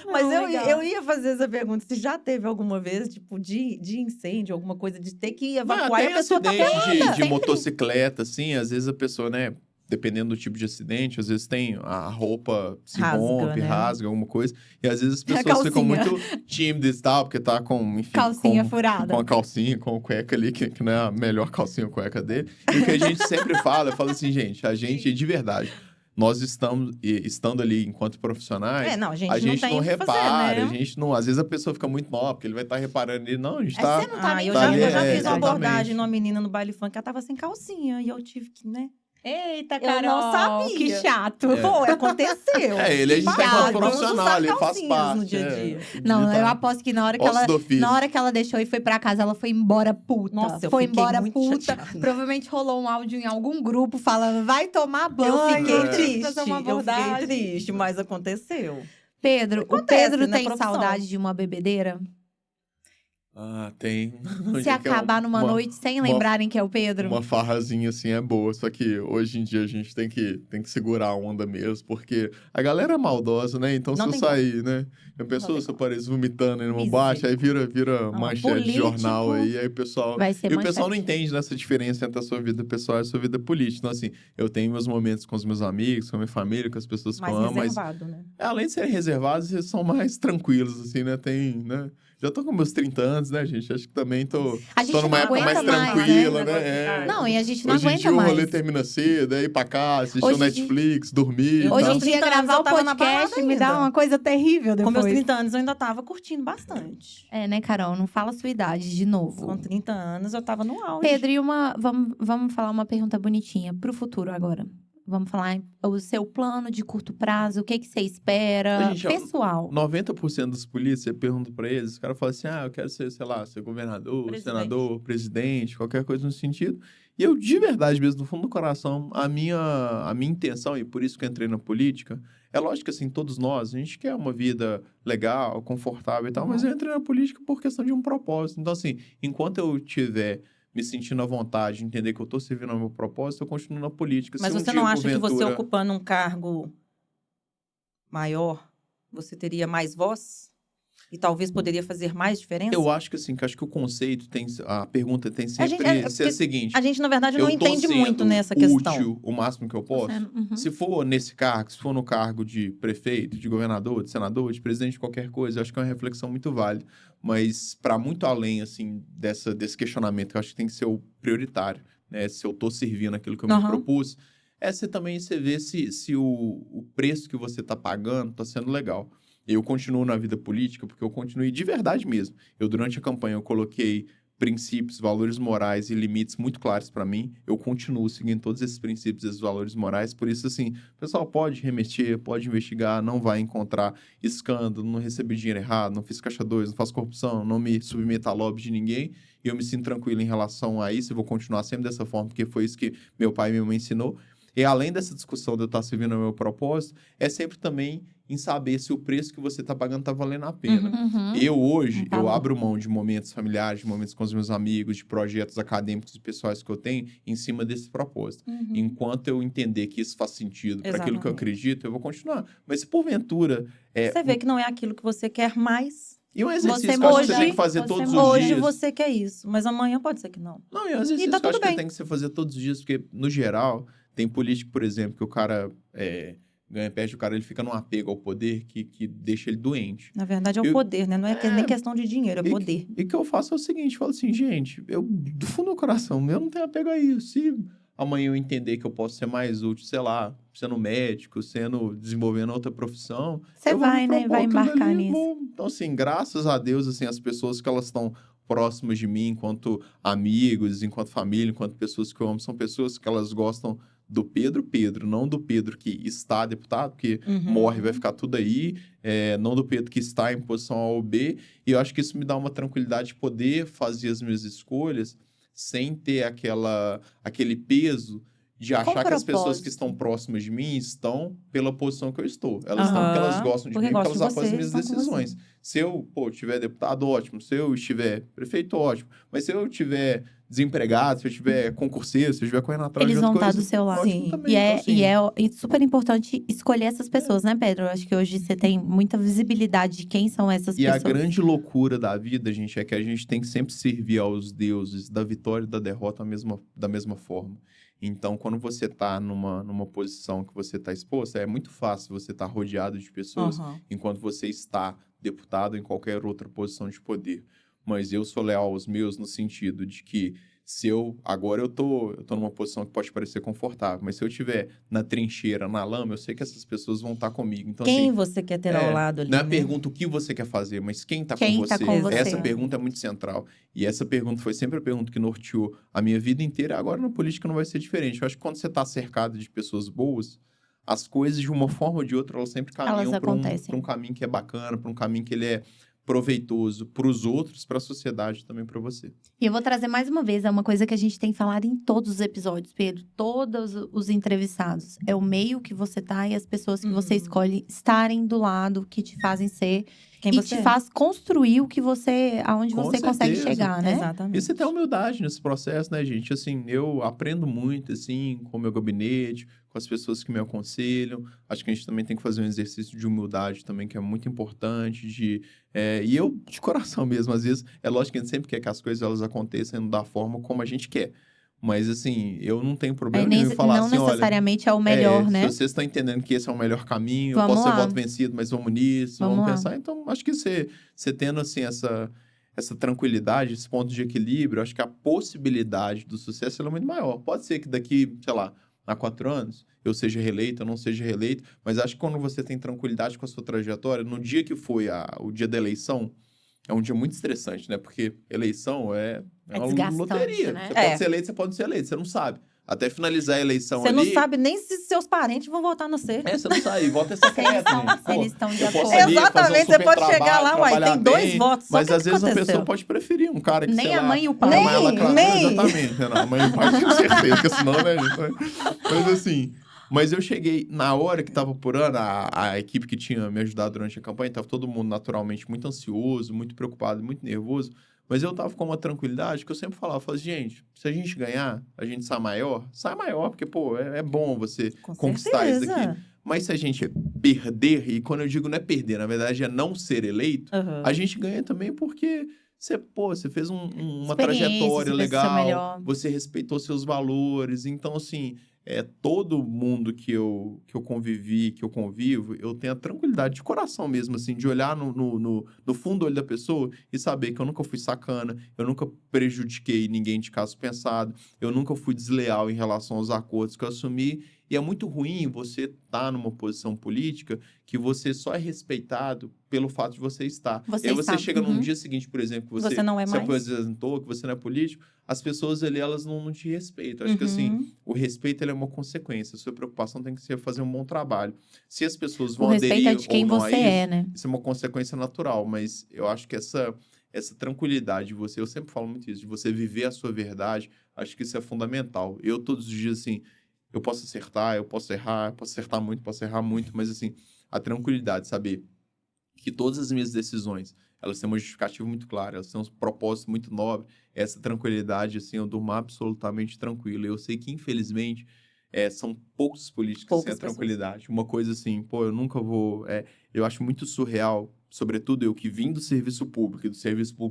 Mas eu ia fazer essa pergunta. Se já teve alguma vez, tipo, de incêndio, alguma coisa, de ter que evacuar e a pessoa tá pelada. De motocicleta, assim, às vezes a pessoa, né, dependendo do tipo de acidente, às vezes tem a roupa se rompe, né? rasga, alguma coisa. E às vezes as pessoas ficam muito tímidas e tal, porque tá com, enfim... Calcinha furada. Com a calcinha, com o cueca ali, que não é a melhor calcinha ou cueca dele. E o que a gente sempre fala, eu falo assim, gente, a gente, de verdade... Nós estando ali enquanto profissionais, a gente não repara, fazer, né? a gente não... Às vezes a pessoa fica muito nova, porque ele vai estar reparando ali. Não, a gente tá... Você não tá eu já fiz uma abordagem numa menina no baile funk, ela tava sem calcinha, e eu tive que, né? Eita, Carol, eu não sabia. Que chato. Pô, aconteceu. Ele a gente tá enquanto profissional, ele faz parte. No dia a dia. Não, eu aposto que na hora que ela deixou e foi pra casa, ela foi embora puta. Nossa, foi embora puta. Chateada. Provavelmente rolou um áudio em algum grupo falando, vai tomar banho. Eu fiquei triste. Eu fiquei triste, mas aconteceu. Pedro, o Pedro tem saudade de uma bebedeira? Ah, tem. Se acabar numa noite sem lembrarem que é o Pedro. Uma farrazinha assim é boa, só que hoje em dia a gente tem que segurar a onda mesmo, porque a galera é maldosa, né? Então se eu sair, né? A pessoa se aparece vomitando aí numa boate, aí vira manchete de jornal aí o pessoal... E o pessoal não entende nessa diferença entre a sua vida pessoal e a sua vida política. Então assim, eu tenho meus momentos com os meus amigos, com a minha família, com as pessoas que eu amo, mas... né? Além de serem reservados, eles são mais tranquilos, assim, né? né? Já tô com meus 30 anos, né, gente? Acho que também tô numa época mais tranquila, né? Não, e a gente não aguenta mais. Hoje em dia o rolê termina cedo, ir pra casa, assistir Netflix, dormir. Hoje em dia gravar o podcast me dá uma coisa terrível depois. Com meus 30 anos eu ainda tava curtindo bastante. É, né, Carol? Não fala a sua idade de novo. Com 30 anos eu tava no auge. Pedro, e vamos falar uma pergunta bonitinha pro futuro agora. Vamos falar o seu plano de curto prazo, o que você espera, gente, pessoal. 90% dos polícias, você pergunta pra eles, os caras falam assim, eu quero ser, sei lá, ser governador, senador, presidente, qualquer coisa nesse sentido. E eu, de verdade mesmo, do fundo do coração, a minha intenção, e por isso que eu entrei na política, é lógico que assim, todos nós, a gente quer uma vida legal, confortável e tal, mas eu entrei na política por questão de um propósito. Então assim, enquanto eu tiver... me sentindo à vontade de entender que eu tô servindo ao meu propósito, eu continuo na política. Mas você não acha que você ocupando um cargo maior, você teria mais voz? E talvez poderia fazer mais diferença? Eu acho que assim, que o conceito tem... A pergunta tem sempre ser a seguinte... A gente, na verdade, não entende muito nessa questão. Útil o máximo que eu posso. Se for nesse cargo, se for no cargo de prefeito, de governador, de senador, de presidente, de qualquer coisa, eu acho que é uma reflexão muito válida. Mas para muito além, assim, desse questionamento, eu acho que tem que ser o prioritário, né? Se eu tô servindo aquilo que eu me propus, você também vê se o preço que você tá pagando tá sendo legal. Eu continuo na vida política porque eu continuei de verdade mesmo. Durante a campanha, eu coloquei princípios, valores morais e limites muito claros para mim. Eu continuo seguindo todos esses princípios e esses valores morais. Por isso, assim, o pessoal pode remeter, pode investigar, não vai encontrar escândalo, não recebi dinheiro errado, não fiz caixa 2, não faço corrupção, não me submeto a lobby de ninguém. E eu me sinto tranquilo em relação a isso. Eu vou continuar sempre dessa forma, porque foi isso que meu pai e minha mãe ensinou. E além dessa discussão de eu estar servindo ao meu propósito, é sempre também em saber se o preço que você está pagando está valendo a pena. Eu, hoje, eu abro mão de momentos familiares, de momentos com os meus amigos, de projetos acadêmicos e pessoais que eu tenho, em cima desse propósito. Enquanto eu entender que isso faz sentido para aquilo que eu acredito, eu vou continuar. Mas se porventura... Você vê que não é aquilo que você quer mais... E um exercício que eu acho que você tem que fazer todos os dias. Hoje você quer isso, mas amanhã pode ser que não. Não, e um exercício que eu acho que tem que você fazer todos os dias, porque, no geral... Tem político, por exemplo, que o cara perde o cara, ele fica num apego ao poder que deixa ele doente. Na verdade, é o poder, né? Não é nem questão de dinheiro, é poder. E o que eu faço é o seguinte, eu falo assim, gente, eu, do fundo do coração, eu não tenho apego a isso. Se amanhã eu entender que eu posso ser mais útil, sei lá, sendo médico, desenvolvendo outra profissão... Você vai, né? Vai embarcar nisso. Então, assim, graças a Deus, assim, as pessoas que elas estão... próximas de mim, enquanto amigos, enquanto família, enquanto pessoas que eu amo, são pessoas que elas gostam do Pedro, não do Pedro que está deputado, porque morre, vai ficar tudo aí, não do Pedro que está em posição A ou B, e eu acho que isso me dá uma tranquilidade de poder fazer as minhas escolhas sem ter aquele peso de achar que as pessoas que estão próximas de mim estão pela posição que eu estou. Elas estão porque elas gostam de mim, porque elas apoiam as minhas decisões. Se eu, tiver deputado, ótimo. Se eu estiver prefeito, ótimo. Mas se eu estiver desempregado, se eu estiver concurseiro, se eu estiver correndo atrás de outra coisa... Eles vão estar do seu lado. Sim. Também, E é super importante escolher essas pessoas, né, Pedro? Eu acho que hoje você tem muita visibilidade de quem são essas pessoas. E a grande loucura da vida, gente, é que a gente tem que sempre servir aos deuses da vitória e da derrota da mesma forma. Então, quando você está numa posição que você está exposto, é muito fácil você estar rodeado de pessoas enquanto você está deputado em qualquer outra posição de poder. Mas eu sou leal aos meus no sentido de que agora eu tô numa posição que pode parecer confortável, mas se eu estiver na trincheira, na lama, eu sei que essas pessoas vão estar comigo. Então, quem assim, você quer ter ao lado ali, não é a pergunta o que você quer fazer, mas quem está com você. Essa pergunta é muito central. E essa pergunta foi sempre a pergunta que norteou a minha vida inteira. Agora, na política, não vai ser diferente. Eu acho que quando você está cercado de pessoas boas, as coisas, de uma forma ou de outra, elas sempre caminham para um caminho que é bacana, para um caminho que ele é proveitoso para os outros, para a sociedade, também para você. E eu vou trazer mais uma vez, é uma coisa que a gente tem falado em todos os episódios, Pedro, todos os entrevistados. É o meio que você tá e as pessoas que você escolhe estarem do lado, que te fazem ser quem você te faz construir o que aonde você consegue chegar, né? Exatamente. E você tem humildade nesse processo, né, gente? Assim, eu aprendo muito, assim, com o meu gabinete, com as pessoas que me aconselham. Acho que a gente também tem que fazer um exercício de humildade também, que é muito importante. E eu, de coração mesmo, às vezes, é lógico que a gente sempre quer que as coisas elas aconteçam da forma como a gente quer. Mas, assim, eu não tenho problema nenhum em falar assim, olha... Não necessariamente é o melhor, né? Se vocês estão entendendo que esse é o melhor caminho, eu posso ser voto vencido, mas vamos nisso, vamos pensar. Então, acho que você tendo, assim, essa tranquilidade, esse ponto de equilíbrio, acho que a possibilidade do sucesso é muito maior. Pode ser que daqui, sei lá, a 4 anos, eu seja reeleito, eu não seja reeleito, mas acho que quando você tem tranquilidade com a sua trajetória, no dia que foi o dia da eleição, é um dia muito estressante, né? Porque eleição é uma loteria. Né? Você pode ser eleito, você pode ser eleito, você não sabe. Até finalizar a eleição você não sabe nem se seus parentes vão votar no você. Você não sabe. Voto é secreto, gente. Eles estão de acordo. Exatamente. Você pode chegar lá, tem 2 votos. Mas às vezes a pessoa pode preferir um cara que, nem a mãe e o pai. Nem. Exatamente. Não, a mãe e o pai, com certeza. Porque senão, né, gente? Mas assim... Mas eu cheguei, na hora que estava apurando, a equipe que tinha me ajudado durante a campanha, estava todo mundo naturalmente muito ansioso, muito preocupado, muito nervoso. Mas eu estava com uma tranquilidade que eu sempre falava, gente, se a gente ganhar, a gente sai maior, porque, pô, é bom você conquistar isso aqui. Mas se a gente perder, e quando eu digo não é perder, na verdade é não ser eleito, a gente ganha também porque... Você fez uma trajetória legal, você respeitou seus valores. Então, assim, todo mundo que eu convivi, que eu convivo, eu tenho a tranquilidade de coração mesmo, assim, de olhar no fundo do olho da pessoa e saber que eu nunca fui sacana, eu nunca prejudiquei ninguém de caso pensado, eu nunca fui desleal em relação aos acordos que eu assumi. E é muito ruim você estar numa posição política que você só é respeitado pelo fato de você estar. E aí você chega num dia seguinte, por exemplo, que você não é se aposentou, que você não é político, as pessoas ali, elas não te respeitam. Acho que assim, o respeito ele é uma consequência. A sua preocupação tem que ser fazer um bom trabalho. Se as pessoas vão aderir é de quem ou não você a isso, né? Isso é uma consequência natural. Mas eu acho que essa tranquilidade de você, eu sempre falo muito isso, de você viver a sua verdade, acho que isso é fundamental. Eu, todos os dias, assim, eu posso acertar, eu posso errar, eu posso acertar muito, posso errar muito, mas, assim, a tranquilidade, saber que todas as minhas decisões, elas têm uma justificativa muito clara, elas têm um propósito muito nobre. Essa tranquilidade, assim, eu durmo absolutamente tranquilo. Eu sei que, infelizmente, são poucos políticos que têm a tranquilidade. Uma coisa assim, eu nunca vou... eu acho muito surreal, sobretudo eu que vim do serviço público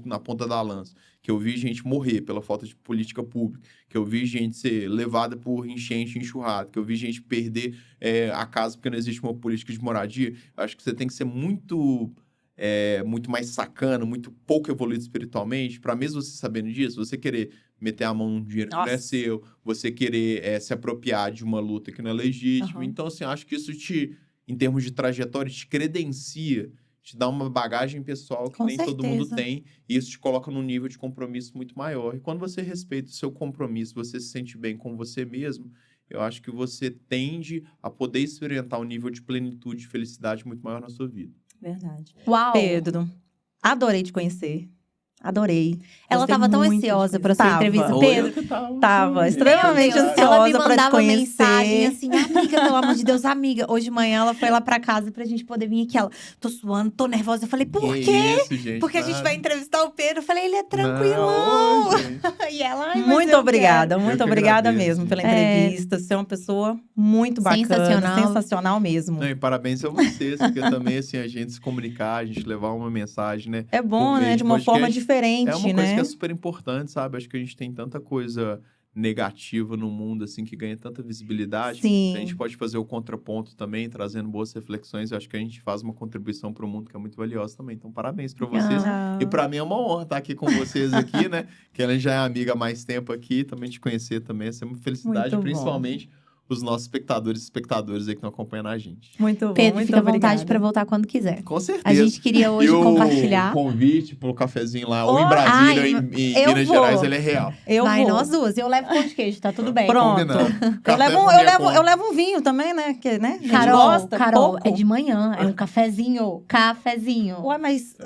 na ponta da lança, que eu vi gente morrer pela falta de política pública, que eu vi gente ser levada por enchente, enxurrada, que eu vi gente perder a casa porque não existe uma política de moradia. Eu acho que você tem que ser muito mais sacana, muito pouco evoluído espiritualmente, para mesmo você sabendo disso, você querer meter a mão num dinheiro que não é seu, você querer se apropriar de uma luta que não é legítima. Então, assim, acho que isso em termos de trajetória, te credencia, te dá uma bagagem pessoal que nem todo mundo tem, e isso te coloca num nível de compromisso muito maior. E quando você respeita o seu compromisso, você se sente bem com você mesmo, eu acho que você tende a poder experimentar um nível de plenitude e felicidade muito maior na sua vida. Verdade. Uau! Pedro, adorei te conhecer. Adorei. Ela Gostei tava tão muito ansiosa disso. pra sua entrevista, Pedro. Tava extremamente Meu Deus, ansiosa ela me pra te mandava conhecer. mensagem assim, amiga, pelo amor de Deus, amiga. Hoje de manhã ela foi lá pra casa pra gente poder vir aqui. Ela, tô suando, tô nervosa. Eu falei, por quê? Isso, gente, Porque a gente nada. vai entrevistar o Pedro. Eu falei, ele é Não, tranquilão. ô, gente. E ela, ai, mas Muito eu obrigada, Eu muito que obrigada agradeço, mesmo gente. pela entrevista. Você é uma pessoa muito bacana, Sensacional. sensacional mesmo. Não, e parabéns a vocês, porque também, assim, a gente se comunicar, a gente levar uma mensagem, né? É bom, por meio né? De uma podcast, forma diferente, É uma coisa né? que é super importante, sabe? Acho que a gente tem tanta coisa negativa no mundo, assim, que ganha tanta visibilidade. Sim. A gente pode fazer o contraponto também, trazendo boas reflexões. Eu acho que a gente faz uma contribuição para o mundo que é muito valiosa também. Então, parabéns para vocês. Ah. E para mim é uma honra estar aqui com vocês aqui, né? Que ela já é amiga há mais tempo aqui, também te conhecer também. Essa é uma felicidade, Muito bom. principalmente os nossos espectadores e espectadoras aí que estão acompanhando a gente. Muito bom, Pedro, muito fica à vontade obrigada. pra voltar quando quiser. Com certeza. A gente queria hoje e o compartilhar. convite pro cafezinho lá, ou em Oh, Brasília, ai, ou em eu Minas vou. Gerais, ele é real. Eu Vai vou. nós duas. Eu levo pão de queijo, tá tudo bem. Pronto. Combinado. Eu Café levo, por eu, minha levo, conta. eu levo um vinho também, né? Que, né? A gente Carol, gosta, Carol, pouco. é de manhã. É um cafezinho. Cafezinho. Ué, mas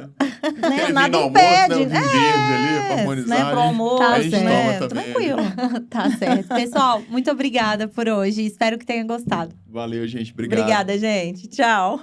Aquele né, vinho nada no almoço, impede. né? O vinho verde ali, pra harmonizar. Né, pro almoço, Tá a gente né? toma também. Tranquilo. Tá certo. Pessoal, muito obrigada por hoje. Espero que tenham gostado. Valeu, gente. Obrigado. Obrigada, gente. Tchau.